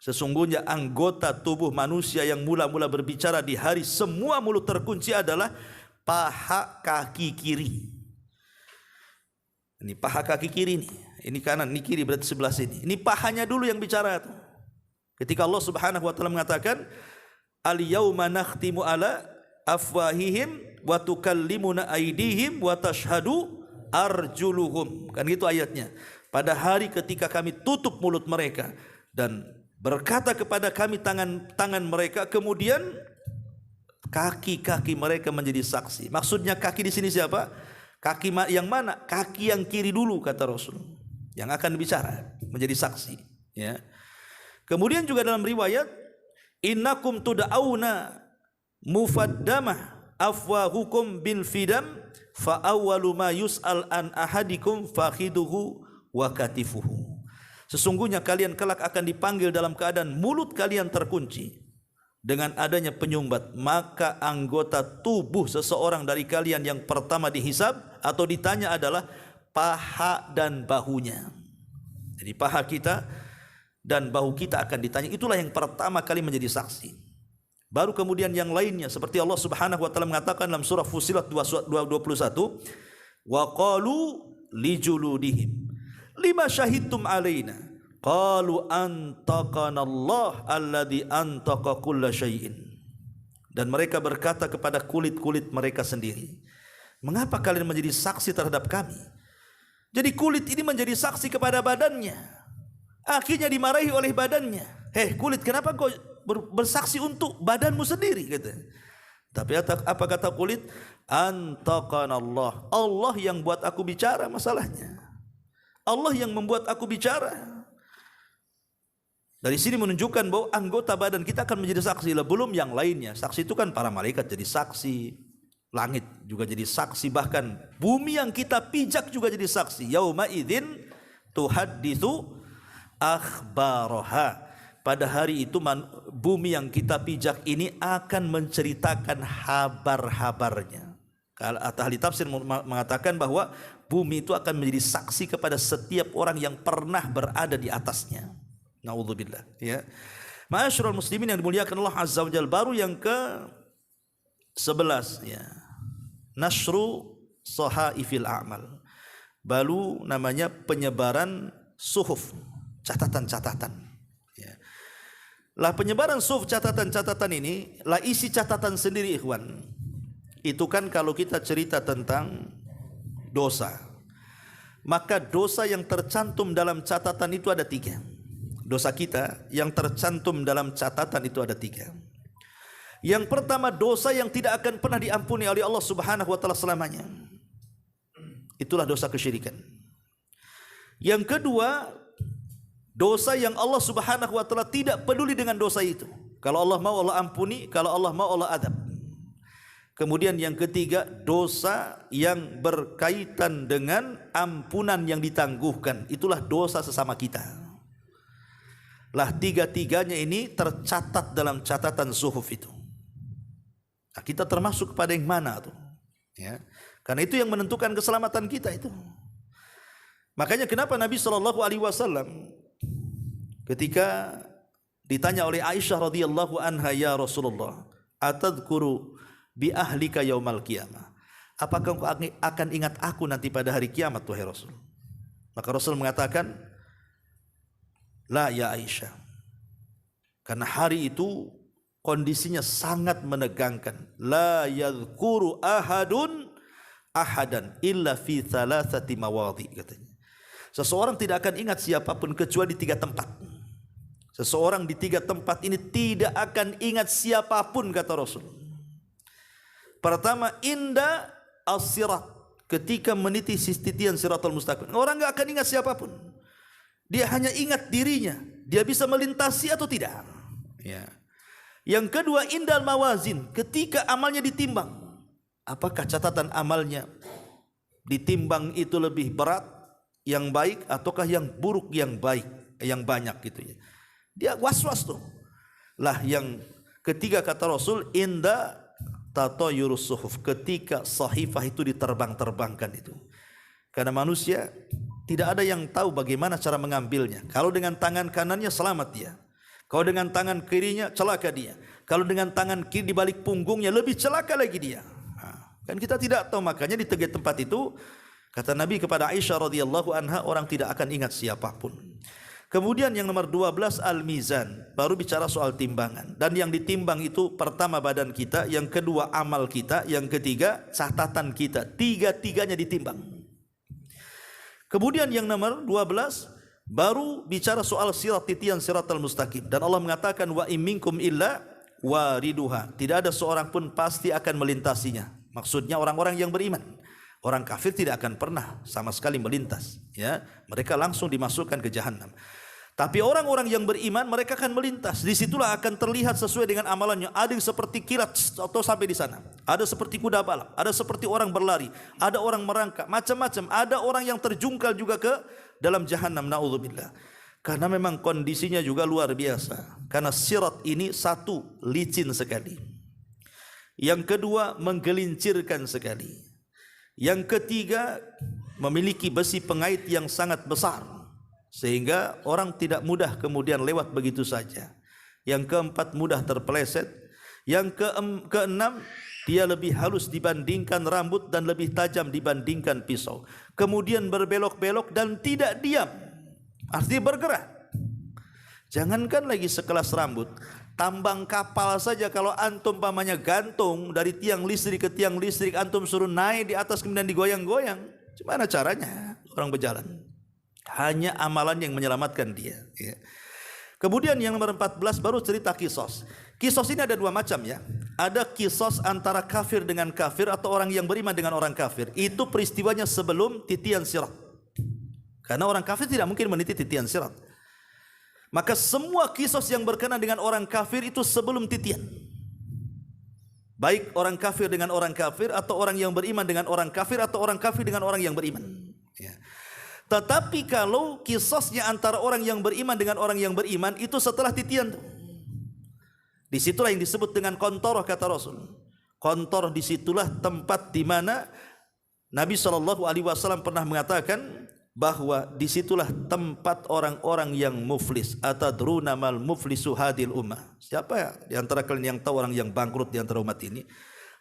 Sesungguhnya anggota tubuh manusia yang mula-mula berbicara di hari semua mulut terkunci adalah paha kaki kiri. Ini paha kaki kiri nih. Ini kanan, ini kiri, berarti sebelah sini. Ini pahanya dulu yang bicara tuh. Ketika Allah Subhanahu wa taala mengatakan, al-yauma nakhtimu ala afwahihim wa tukallimuna aydihim wa tashhadu arjuluhum. Kan gitu ayatnya. Pada hari ketika kami tutup mulut mereka dan berkata kepada kami tangan-tangan mereka, kemudian kaki-kaki mereka menjadi saksi. Maksudnya kaki di sini siapa? Kaki yang mana? Kaki yang kiri dulu, kata Rasul, yang akan bicara menjadi saksi, ya. Kemudian juga dalam riwayat, innakum tud'auna mufaddamah afwahukum bil fidam fa awwalu ma yus'al an ahadikum fakhiduhu wa katifuhu. Sesungguhnya kalian kelak akan dipanggil dalam keadaan mulut kalian terkunci dengan adanya penyumbat, maka anggota tubuh seseorang dari kalian yang pertama dihisab atau ditanya adalah paha dan bahunya. Jadi paha kita dan bahu kita akan ditanya. Itulah yang pertama kali menjadi saksi. Baru kemudian yang lainnya, seperti Allah Subhanahu wa taala mengatakan dalam surah Fussilat 21, wa qalu lijuludihim lima syahidtum alaina qalu antaqana Allah alladzi antaqa kulla syai'in. Dan mereka berkata kepada kulit-kulit mereka sendiri, mengapa kalian menjadi saksi terhadap kami? Jadi kulit ini menjadi saksi kepada badannya. Akhirnya dimarahi oleh badannya. Kulit, kenapa kau bersaksi untuk badanmu sendiri? Kata. Tapi apa kata kulit? Antaqana Allah. Allah yang buat aku bicara masalahnya. Allah yang membuat aku bicara. Dari sini menunjukkan bahwa anggota badan kita akan menjadi saksi, belum yang lainnya. Saksi itu kan para malaikat jadi saksi, langit juga jadi saksi, bahkan bumi yang kita pijak juga jadi saksi. Yauma idzin tuhadditsu akhbaraha. Pada hari itu bumi yang kita pijak ini akan menceritakan habar-habarnya. Ahli tafsir mengatakan bahwa bumi itu akan menjadi saksi kepada setiap orang yang pernah berada di atasnya. Naudzubillah, ya. Ma'asyiral muslimin yang dimuliakan Allah Azza wa Jalla, baru yang ke-11 ya. Nashru sahaifil a'mal. Baru namanya penyebaran suhuf, catatan-catatan. Ya. Lah penyebaran suhuf catatan-catatan ini, lah isi catatan sendiri ikhwan. Itu kan kalau kita cerita tentang dosa, maka dosa yang tercantum dalam catatan itu ada 3. Dosa kita yang tercantum dalam catatan itu ada 3. Yang pertama, dosa yang tidak akan pernah diampuni oleh Allah Subhanahu wa taala selamanya. Itulah dosa kesyirikan. Yang kedua, dosa yang Allah Subhanahu wa taala tidak peduli dengan dosa itu. Kalau Allah mau Allah ampuni, kalau Allah mau Allah adab. Kemudian yang ketiga, dosa yang berkaitan dengan ampunan yang ditangguhkan. Itulah dosa sesama kita. Lah 3-tiganya ini tercatat dalam catatan suhuf itu. Nah, kita termasuk kepada yang mana tuh? Ya. Karena itu yang menentukan keselamatan kita itu. Makanya kenapa Nabi SAW ketika ditanya oleh Aisyah radhiyallahu anha, ya Rasulullah, atadhkuru bi ahlika yaumal qiyamah, apakah engkau akan ingat aku nanti pada hari kiamat wahai Rasul? Maka Rasul mengatakan, la ya Aisyah, karena hari itu kondisinya sangat menegangkan. La yadhkuru ahadun ahadan illa fi thalathati mawadhi, katanya. Seseorang tidak akan ingat siapapun kecuali di 3 tempat. Seseorang di 3 tempat ini tidak akan ingat siapapun, kata Rasul. Pertama, inda as-sirat, ketika meniti titian siratal mustaqim. Orang enggak akan ingat siapapun. Dia hanya ingat dirinya, dia bisa melintasi atau tidak. Ya. Yang kedua, indal mawazin, ketika amalnya ditimbang. Apakah catatan amalnya ditimbang itu lebih berat yang baik ataukah yang buruk yang baik, yang banyak gitu ya. Dia was-was tuh. Lah yang ketiga kata Rasul, inda tatayurus suhuf, ketika sahifah itu diterbang-terbangkan itu. Karena manusia tidak ada yang tahu bagaimana cara mengambilnya. Kalau dengan tangan kanannya selamat dia. Kalau dengan tangan kirinya celaka dia. Kalau dengan tangan kiri di balik punggungnya lebih celaka lagi dia. Kan kita tidak tahu, makanya di 3 tempat itu kata Nabi kepada Aisyah radhiyallahu anha, orang tidak akan ingat siapapun. Kemudian yang nomor 12 al-mizan, baru bicara soal timbangan. Dan yang ditimbang itu pertama badan kita, yang kedua amal kita, yang ketiga catatan kita. 3-tiganya ditimbang. Kemudian yang nomor 12 baru bicara soal sirat, titian siratal mustaqim. Dan Allah mengatakan wa imminkum illa wariduha, tidak ada seorang pun pasti akan melintasinya. Maksudnya orang-orang yang beriman. Orang kafir tidak akan pernah sama sekali melintas, ya. Mereka langsung dimasukkan ke jahanam. Tapi orang-orang yang beriman mereka akan melintas. Disitulah akan terlihat sesuai dengan amalannya. Ada yang seperti kilat atau sampai di sana. Ada seperti kuda balap. Ada seperti orang berlari. Ada orang merangkak. Macam-macam. Ada orang yang terjungkal juga ke dalam jahanam. Naudzubillah. Karena memang kondisinya juga luar biasa. Karena sirat ini satu, licin sekali. Yang kedua, menggelincirkan sekali. Yang ketiga, memiliki besi pengait yang sangat besar, sehingga orang tidak mudah kemudian lewat begitu saja. Yang keempat, mudah terpeleset. Yang keenam, dia lebih halus dibandingkan rambut dan lebih tajam dibandingkan pisau. Kemudian berbelok-belok dan tidak diam, artinya bergerak. Jangankan lagi sekelas rambut, tambang kapal saja kalau antum pamannya gantung dari tiang listrik ke tiang listrik, antum suruh naik di atas kemudian digoyang-goyang, gimana caranya orang berjalan? Hanya amalan yang menyelamatkan dia, ya. Kemudian yang nomor 14 baru cerita kisos. Kisos ini ada 2 macam, ya. Ada kisos antara kafir dengan kafir atau orang yang beriman dengan orang kafir. Itu peristiwanya sebelum titian sirat. Karena orang kafir tidak mungkin meniti titian sirat. Maka semua kisos yang berkenaan dengan orang kafir itu sebelum titian. Baik orang kafir dengan orang kafir, atau orang yang beriman dengan orang kafir, atau orang kafir dengan orang yang beriman. Ya. Tetapi kalau kisosnya antara orang yang beriman dengan orang yang beriman, itu setelah titian. Disitulah yang disebut dengan kontoroh, kata Rasul. Kontoroh disitulah tempat di mana Nabi SAW pernah mengatakan bahwa disitulah tempat orang-orang yang muflis. Atadruna mal muflisu hadil ummah. Siapa ya di antara kalian yang tahu orang yang bangkrut di antara umat ini?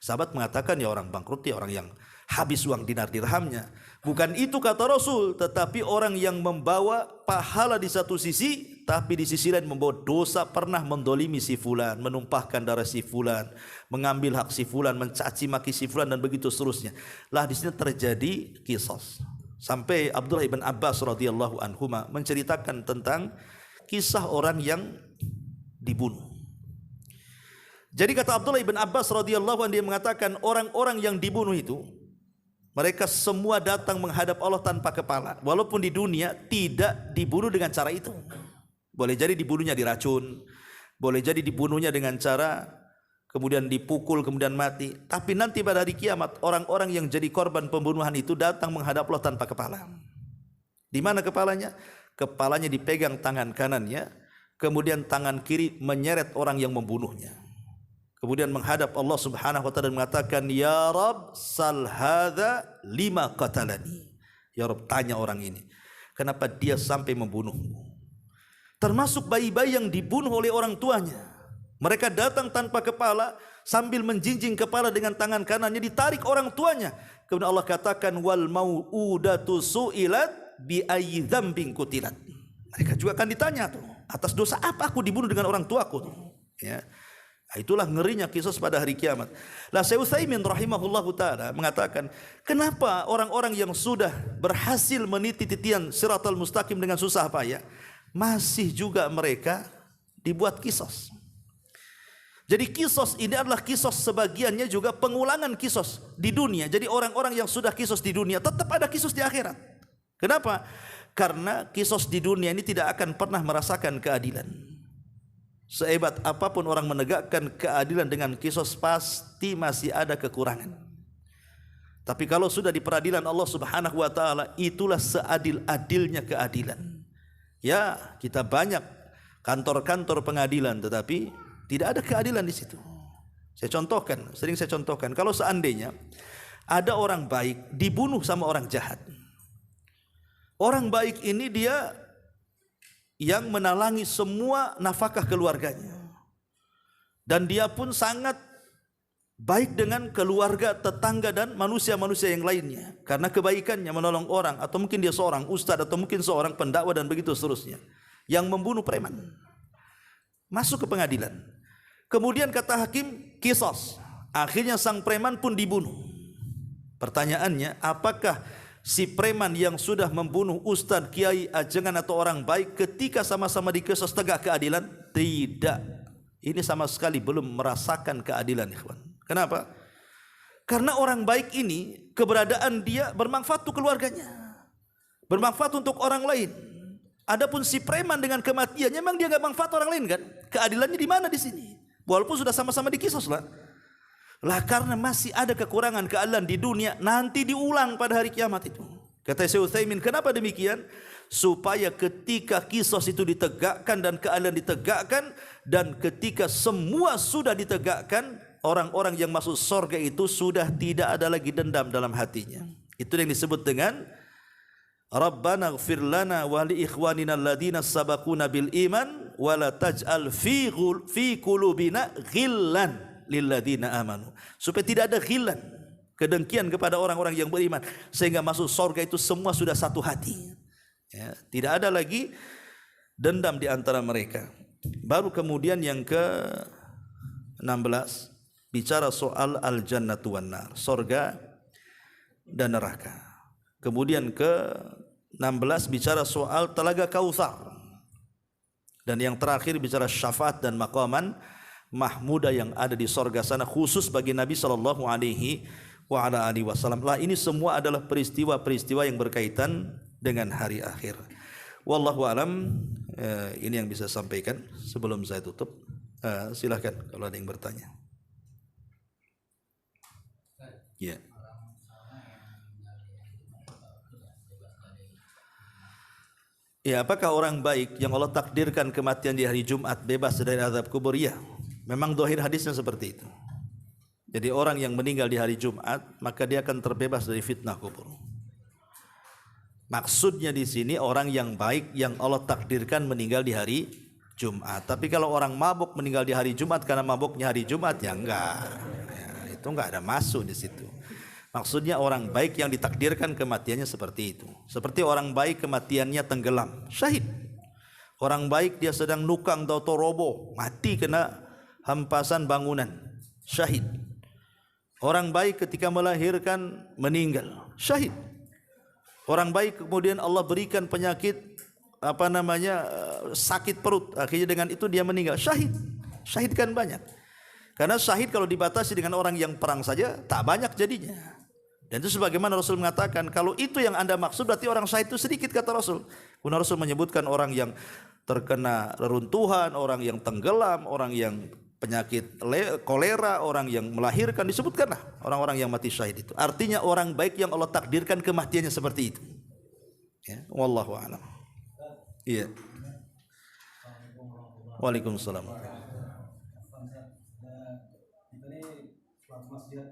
Sahabat mengatakan, ya orang bangkrut ya orang yang habis uang dinar dirhamnya. Bukan itu kata Rasul, tetapi orang yang membawa pahala di satu sisi, tapi di sisi lain membawa dosa, pernah mendolimi si fulan, menumpahkan darah si fulan, mengambil hak si fulan, mencaci maki si fulan, dan begitu seterusnya. Lah di sini terjadi kisos. Sampai Abdullah ibn Abbas radhiyallahu anhuma menceritakan tentang kisah orang yang dibunuh. Jadi kata Abdullah ibn Abbas radhiyallahu anhu, dia mengatakan orang-orang yang dibunuh itu mereka semua datang menghadap Allah tanpa kepala. Walaupun di dunia tidak dibunuh dengan cara itu. Boleh jadi dibunuhnya diracun, boleh jadi dibunuhnya dengan cara kemudian dipukul kemudian mati. Tapi nanti pada hari kiamat orang-orang yang jadi korban pembunuhan itu datang menghadap Allah tanpa kepala. Di mana kepalanya? Kepalanya dipegang tangan kanannya, kemudian tangan kiri menyeret orang yang membunuhnya. Kemudian menghadap Allah Subhanahu wa taala dan mengatakan, "Ya Rabb, sal hadza lima qatalani." Ya Rabb, tanya orang ini, kenapa dia sampai membunuhmu? Termasuk bayi-bayi yang dibunuh oleh orang tuanya. Mereka datang tanpa kepala sambil menjinjing kepala dengan tangan kanannya, ditarik orang tuanya. Kemudian Allah katakan, "Wal mau'udatu su'ilat bi ayyi dzambin qutilat." Mereka juga akan ditanya tuh, atas dosa apa aku dibunuh dengan orang tuaku tuh. Ya. Itulah ngerinya kisah pada hari kiamat. Lah Syekh Utsaimin rahimahullahu taala mengatakan, kenapa orang-orang yang sudah berhasil meniti titian Shiratal Mustaqim dengan susah payah masih juga mereka dibuat kisos. Jadi kisos ini adalah kisos sebagiannya juga pengulangan kisos di dunia. Jadi orang-orang yang sudah kisos di dunia tetap ada kisos di akhirat. Kenapa? Karena kisos di dunia ini tidak akan pernah merasakan keadilan. Sehebat apapun orang menegakkan keadilan dengan kisos, pasti masih ada kekurangan. Tapi kalau sudah di peradilan Allah Subhanahu wa taala, itulah seadil-adilnya keadilan. Ya, kita banyak kantor-kantor pengadilan, tetapi tidak ada keadilan di situ. Sering saya contohkan, kalau seandainya ada orang baik dibunuh sama orang jahat. Orang baik ini dia yang menalangi semua nafkah keluarganya. Dan dia pun sangat baik dengan keluarga, tetangga, dan manusia-manusia yang lainnya. Karena kebaikannya menolong orang, atau mungkin dia seorang ustadz, atau mungkin seorang pendakwah, dan begitu seterusnya. Yang membunuh preman. Masuk ke pengadilan. Kemudian kata hakim, kisos. Akhirnya sang preman pun dibunuh. Pertanyaannya, apakah si preman yang sudah membunuh ustadz, kiai, ajengan, atau orang baik ketika sama-sama dikisos tegak keadilan? Tidak. Ini sama sekali belum merasakan keadilan, ikhwan. Kenapa? Karena orang baik ini keberadaan dia bermanfaat untuk keluarganya, bermanfaat untuk orang lain. Adapun si preman dengan kematiannya, memang dia nggak manfaat orang lain kan? Keadilannya di mana di sini? Walaupun sudah sama-sama dikisos lah. Lah karena masih ada kekurangan keadilan di dunia, nanti diulang pada hari kiamat itu. Kata Syekh Utsaimin, kenapa demikian? Supaya ketika kisos itu ditegakkan dan keadilan ditegakkan, dan ketika semua sudah ditegakkan, orang-orang yang masuk surga itu sudah tidak ada lagi dendam dalam hatinya. Itu yang disebut dengan Rabbana ighfir lana wa li ikhwanina alladhina sabaquna bil iman wa la taj'al fi qulubina ghillan lilladzina amanu, supaya tidak ada ghilan, kedengkian kepada orang-orang yang beriman, sehingga masuk surga itu semua sudah satu hati. Ya, tidak ada lagi dendam di antara mereka. Baru kemudian yang ke-16 bicara soal al-jannatu wan nar, surga dan neraka. Kemudian ke-16 bicara soal telaga Kautsar. Dan yang terakhir bicara syafaat dan maqaman mahmuda yang ada di sorga sana, khusus bagi Nabi sallallahu alaihi wasallam. Lah ini semua adalah peristiwa-peristiwa yang berkaitan dengan hari akhir. Wallahu alam. Ini yang bisa sampaikan sebelum saya tutup. Silahkan kalau ada yang bertanya. Ya. Ya, apakah orang baik yang Allah takdirkan kematian di hari Jumat bebas dari azab kubur? Ya, memang dohir hadisnya seperti itu. Jadi orang yang meninggal di hari Jumat maka dia akan terbebas dari fitnah kubur. Maksudnya di sini orang yang baik yang Allah takdirkan meninggal di hari Jumat. Tapi kalau orang mabuk meninggal di hari Jumat karena mabuknya hari Jumat, ya enggak. Ya, itu enggak ada masuk di situ. Maksudnya orang baik yang ditakdirkan kematiannya seperti itu. Seperti orang baik kematiannya tenggelam, syahid. Orang baik dia sedang nukang atau roboh, mati kena hempasan bangunan, syahid. Orang baik ketika melahirkan meninggal, syahid. Orang baik kemudian Allah berikan penyakit sakit perut, akhirnya dengan itu dia meninggal, syahid. Syahid kan banyak. Karena syahid kalau dibatasi dengan orang yang perang saja tak banyak jadinya. Dan itu sebagaimana Rasul mengatakan, kalau itu yang Anda maksud berarti orang syahid itu sedikit, kata Rasul. Kemudian Rasul menyebutkan orang yang terkena reruntuhan, orang yang tenggelam, orang yang penyakit kolera, orang yang melahirkan, disebutkanlah orang-orang yang mati syahid itu. Artinya orang baik yang Allah takdirkan kematiannya seperti itu. Ya, wallahu a'lam. Iya. Waalaikumsalam. Kita ini suatu masjid,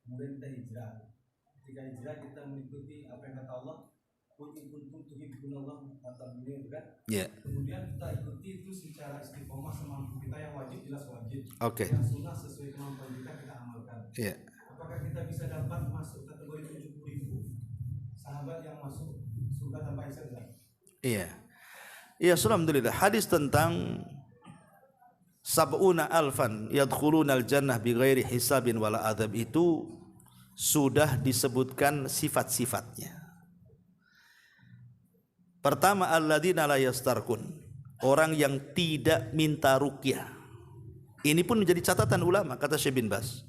kemudian kita hijrah. Ketika hijrah kita mengikuti apa yang kata Allah, qul in kuntum tuhibbunallah fattabi'uni, kan? Iya. Kemudian kita ikuti itu secara istiqomah semampu kita, yang wajib jelas wajib. Oke. Yang sunnah sesuai kemampuan kita amalkan. Iya. Apakah kita bisa dapat masuk kategori 70.000 sahabat yang masuk surga tanpa hisab? Iya. Iya, alhamdulillah. Hadis tentang sab'una alfan yadkhulunal jannah bighairi hisabin wala adzab itu sudah disebutkan sifat-sifatnya. Pertama, alladzina la yastarqun, orang yang tidak minta ruqyah. Ini pun menjadi catatan ulama, kata Syekh bin Baz.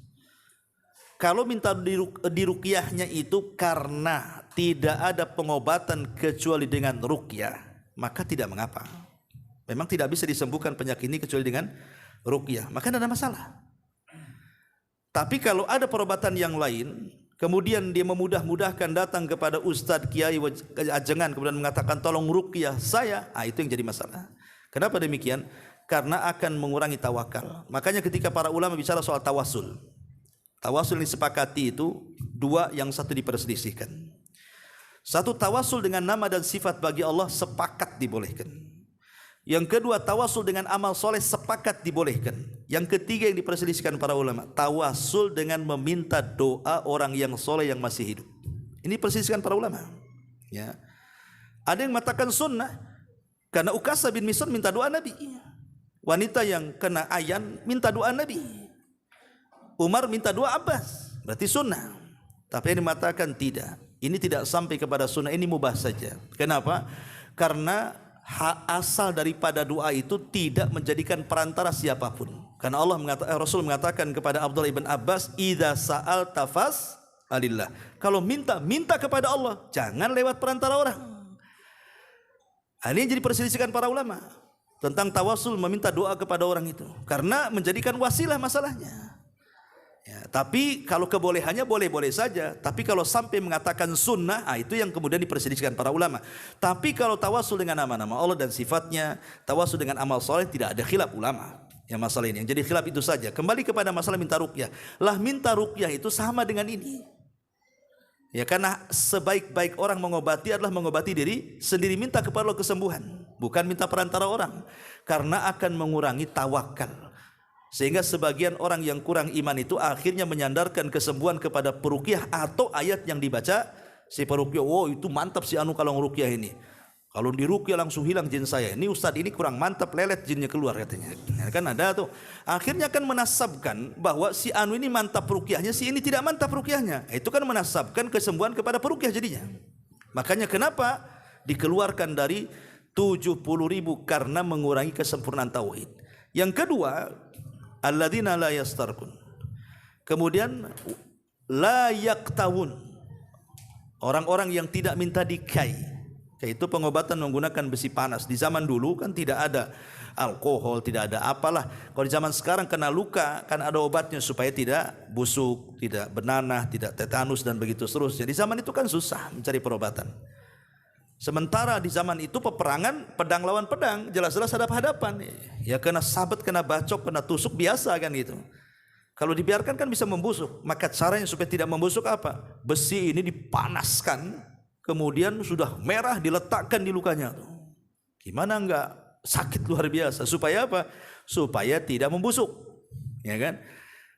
Kalau minta diruqyahnya itu karena tidak ada pengobatan kecuali dengan ruqyah, maka tidak mengapa. Memang tidak bisa disembuhkan penyakit ini kecuali dengan ruqyah, maka tidak ada masalah. Tapi kalau ada perobatan yang lain, kemudian dia memudah-mudahkan datang kepada ustadz, kiai, ajengan, kemudian mengatakan tolong ruqyah saya, itu yang jadi masalah. Kenapa demikian? Karena akan mengurangi tawakal. Makanya ketika para ulama bicara soal tawasul, tawasul yang disepakati itu dua, yang satu diperselisihkan. Satu, tawasul dengan nama dan sifat bagi Allah sepakat dibolehkan. Yang kedua, tawasul dengan amal soleh sepakat dibolehkan. Yang ketiga yang diperselisihkan para ulama, tawasul dengan meminta doa orang yang soleh yang masih hidup. Ini perselisihkan para ulama. Ya. Ada yang mengatakan sunnah karena Ukasha bin Mihsan minta doa Nabi. Wanita yang kena ayan minta doa Nabi. Umar minta doa Abbas, berarti sunnah. Tapi yang mengatakan tidak, ini tidak sampai kepada sunnah, ini mubah saja. Kenapa? Karena asal daripada doa itu tidak menjadikan perantara siapapun. Karena Rasul mengatakan kepada Abdullah ibn Abbas, idza sa'alta fas'alillah. Kalau minta kepada Allah, jangan lewat perantara orang. Ini yang jadi perselisihan para ulama tentang tawasul, meminta doa kepada orang itu, karena menjadikan wasilah masalahnya. Ya, tapi kalau kebolehannya boleh-boleh saja. Tapi kalau sampai mengatakan sunnah, itu yang kemudian diperselisihkan para ulama. Tapi kalau tawasul dengan nama-nama Allah dan sifatnya, tawasul dengan amal soleh, tidak ada khilaf ulama yang masalah ini. Yang jadi khilaf itu saja. Kembali kepada masalah minta ruqyah. Lah minta ruqyah itu sama dengan ini. Ya, karena sebaik-baik orang mengobati adalah mengobati diri sendiri, minta kepada Allah kesembuhan, bukan minta perantara orang, karena akan mengurangi tawakal. Sehingga sebagian orang yang kurang iman itu akhirnya menyandarkan kesembuhan kepada peruqyah atau ayat yang dibaca si peruqyah. Oh, itu mantap si anu kalau ngeruqyah ini. Kalau diruqyah langsung hilang jin saya. Ini ustadz ini kurang mantap, lelet jinnya keluar katanya. Ya, kan ada tuh. Akhirnya kan menasabkan bahwa si anu ini mantap peruqyahnya, si ini tidak mantap peruqyahnya. Itu kan menasabkan kesembuhan kepada peruqyah jadinya. Makanya kenapa dikeluarkan dari 70.000, karena mengurangi kesempurnaan tauhid. Yang kedua, alladzina la yastarqun. Kemudian la yaktawun, orang-orang yang tidak minta dikai. yaitu pengobatan menggunakan besi panas. Di zaman dulu kan tidak ada alkohol, tidak ada apalah. Kalau di zaman sekarang kena luka kan ada obatnya supaya tidak busuk, tidak bernanah, tidak tetanus dan begitu seterusnya. Di zaman itu kan susah mencari perobatan. Sementara di zaman itu peperangan pedang lawan pedang, jelas-jelas hadap-hadapan. Ya kena sabet, kena bacok, kena tusuk biasa kan gitu. Kalau dibiarkan kan bisa membusuk. Maka caranya supaya tidak membusuk apa? Besi ini dipanaskan, kemudian sudah merah diletakkan di lukanya. Gimana enggak sakit luar biasa? Supaya apa? Supaya tidak membusuk. Ya kan?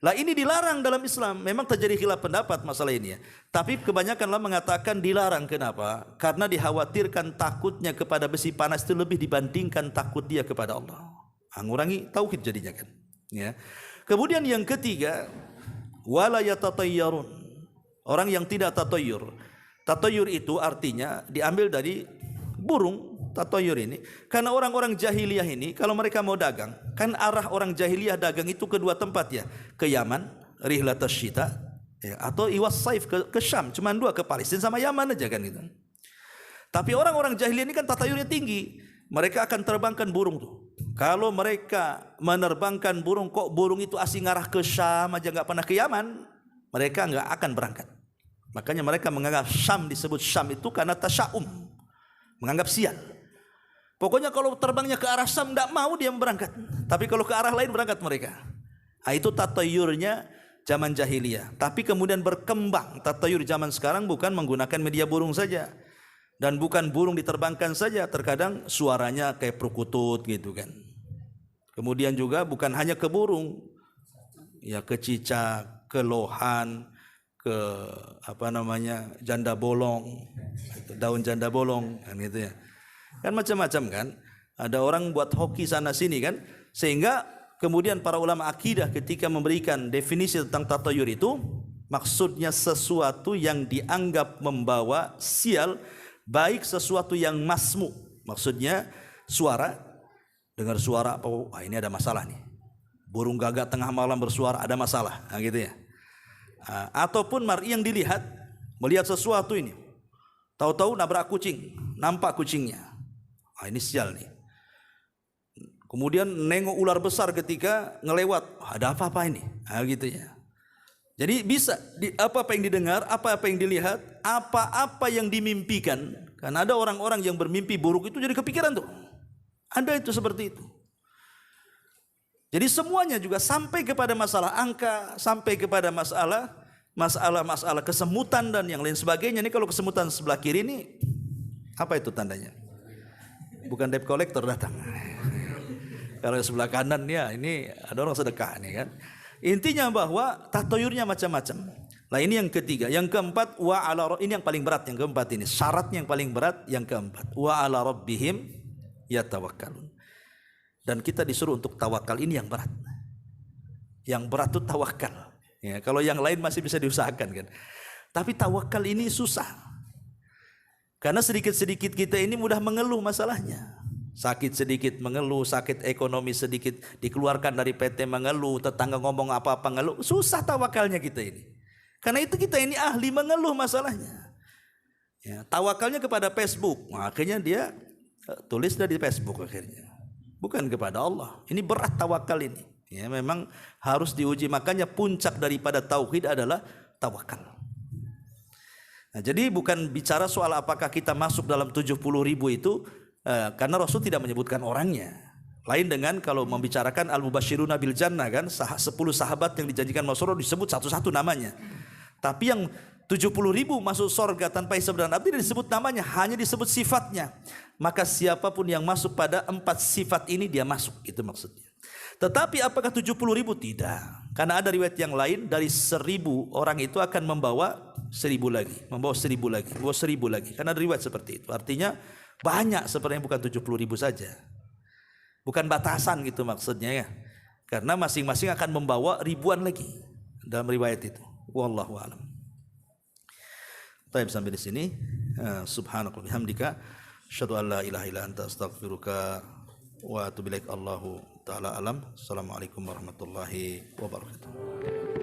Lah ini dilarang dalam Islam. Memang terjadi khilaf pendapat masalah ini ya. Tapi kebanyakanlah mengatakan dilarang. Kenapa? Karena dikhawatirkan takutnya kepada besi panas itu lebih dibandingkan takut dia kepada Allah. Ngurangi tauhid jadinya kan. Ya. Kemudian yang ketiga, wala yatatayyarun. Orang yang tidak tatayyur. Tatayyur itu artinya diambil dari burung. Tatayyur ini karena orang-orang jahiliyah ini kalau mereka mau dagang, kan arah orang jahiliyah dagang itu ke dua tempat ya, ke Yaman, rihlatas syita, ya, atau iwas saif ke Syam, cuma dua, ke Palestina sama Yaman aja kan gitu. Tapi orang-orang jahiliyah ini kan tatayyurnya tinggi, mereka akan terbangkan burung tuh. Kalau mereka menerbangkan burung, kok burung itu asing ngarah ke Syam aja nggak pernah ke Yaman, mereka nggak akan berangkat. Makanya mereka menganggap Syam disebut Syam itu karena tasya'um, menganggap sial. Pokoknya kalau terbangnya ke arah Syam tidak mau dia berangkat. Tapi kalau ke arah lain berangkat mereka. Nah, itu tatayyurnya zaman jahiliyah. Tapi kemudian berkembang. Tatayyur zaman sekarang bukan menggunakan media burung saja. Dan bukan burung diterbangkan saja. Terkadang suaranya kayak perkutut gitu kan. Kemudian juga bukan hanya ke burung. Ya ke cicak, ke lohan, ke janda bolong. Daun janda bolong kan gitu ya. Kan macam-macam kan. Ada orang buat hoki sana sini kan. Sehingga kemudian para ulama akidah ketika memberikan definisi tentang tatayyur itu, maksudnya sesuatu yang dianggap membawa sial, baik sesuatu yang masmu. Maksudnya suara, dengar suara, oh ini ada masalah nih. Burung gagak tengah malam bersuara, ada masalah. Nah, gitu ya. Ataupun mar'i yang dilihat, melihat sesuatu ini. Tahu-tahu nabrak kucing, nampak kucingnya. Ini sial nih. Kemudian nengok ular besar ketika ngelewat, ada apa-apa ini? Gitu ya. Jadi bisa apa yang didengar, apa yang dilihat, apa yang dimimpikan. Karena ada orang-orang yang bermimpi buruk itu jadi kepikiran tuh. Ada itu seperti itu. Jadi semuanya juga sampai kepada masalah angka, sampai kepada masalah kesemutan dan yang lain sebagainya. Ini kalau kesemutan sebelah kiri ini apa itu tandanya? Bukan debt collector datang. Kalau sebelah kanan ya ini ada orang sedekah nih kan. Intinya bahwa tatayyurnya macam-macam. Nah ini yang ketiga. Yang keempat, ini yang paling berat. Yang keempat ini syaratnya yang paling berat. Yang keempat, wa ala rabbihim yatawakkalun. Dan kita disuruh untuk tawakal. Ini yang berat. Yang berat itu tawakal. Ya, kalau yang lain masih bisa diusahakan kan. Tapi tawakal ini susah. Karena sedikit-sedikit kita ini mudah mengeluh masalahnya. Sakit sedikit mengeluh, sakit ekonomi sedikit dikeluarkan dari PT mengeluh, tetangga ngomong apa-apa ngeluh. Susah tawakalnya kita ini. Karena itu kita ini ahli mengeluh masalahnya. Ya, tawakalnya kepada Facebook. Nah, akhirnya dia tulis dari Facebook akhirnya. Bukan kepada Allah. Ini berat tawakal ini. Ya, memang harus diuji. Makanya puncak daripada tauhid adalah tawakal. Nah, jadi bukan bicara soal apakah kita masuk dalam 70.000 itu karena Rasul tidak menyebutkan orangnya. Lain dengan kalau membicarakan al-mubasyiruna bil jannah kan 10 sahabat yang dijanjikan Rasulullah disebut satu-satu namanya. Tapi yang 70.000 masuk surga tanpa hisab dan adab tidak disebut namanya, hanya disebut sifatnya. Maka siapapun yang masuk pada 4 sifat ini dia masuk, itu maksudnya. Tetapi apakah 70.000? Tidak. Karena ada riwayat yang lain dari 1.000 orang itu akan membawa 1.000 lagi, membawa 1.000 lagi, membawa 1.000 lagi. Karena ada riwayat seperti itu. Artinya banyak sebenarnya, bukan 70.000 saja. Bukan batasan gitu maksudnya ya. Karena masing-masing akan membawa ribuan lagi dalam riwayat itu. Wallahu a'lam. Baik, sampai di sini. Subhanakallahumma bihamdika asyhadu an la ilaha illa anta astaghfiruka wa atubu ilaik. Allahu taala alam. Assalamualaikum warahmatullahi wabarakatuh.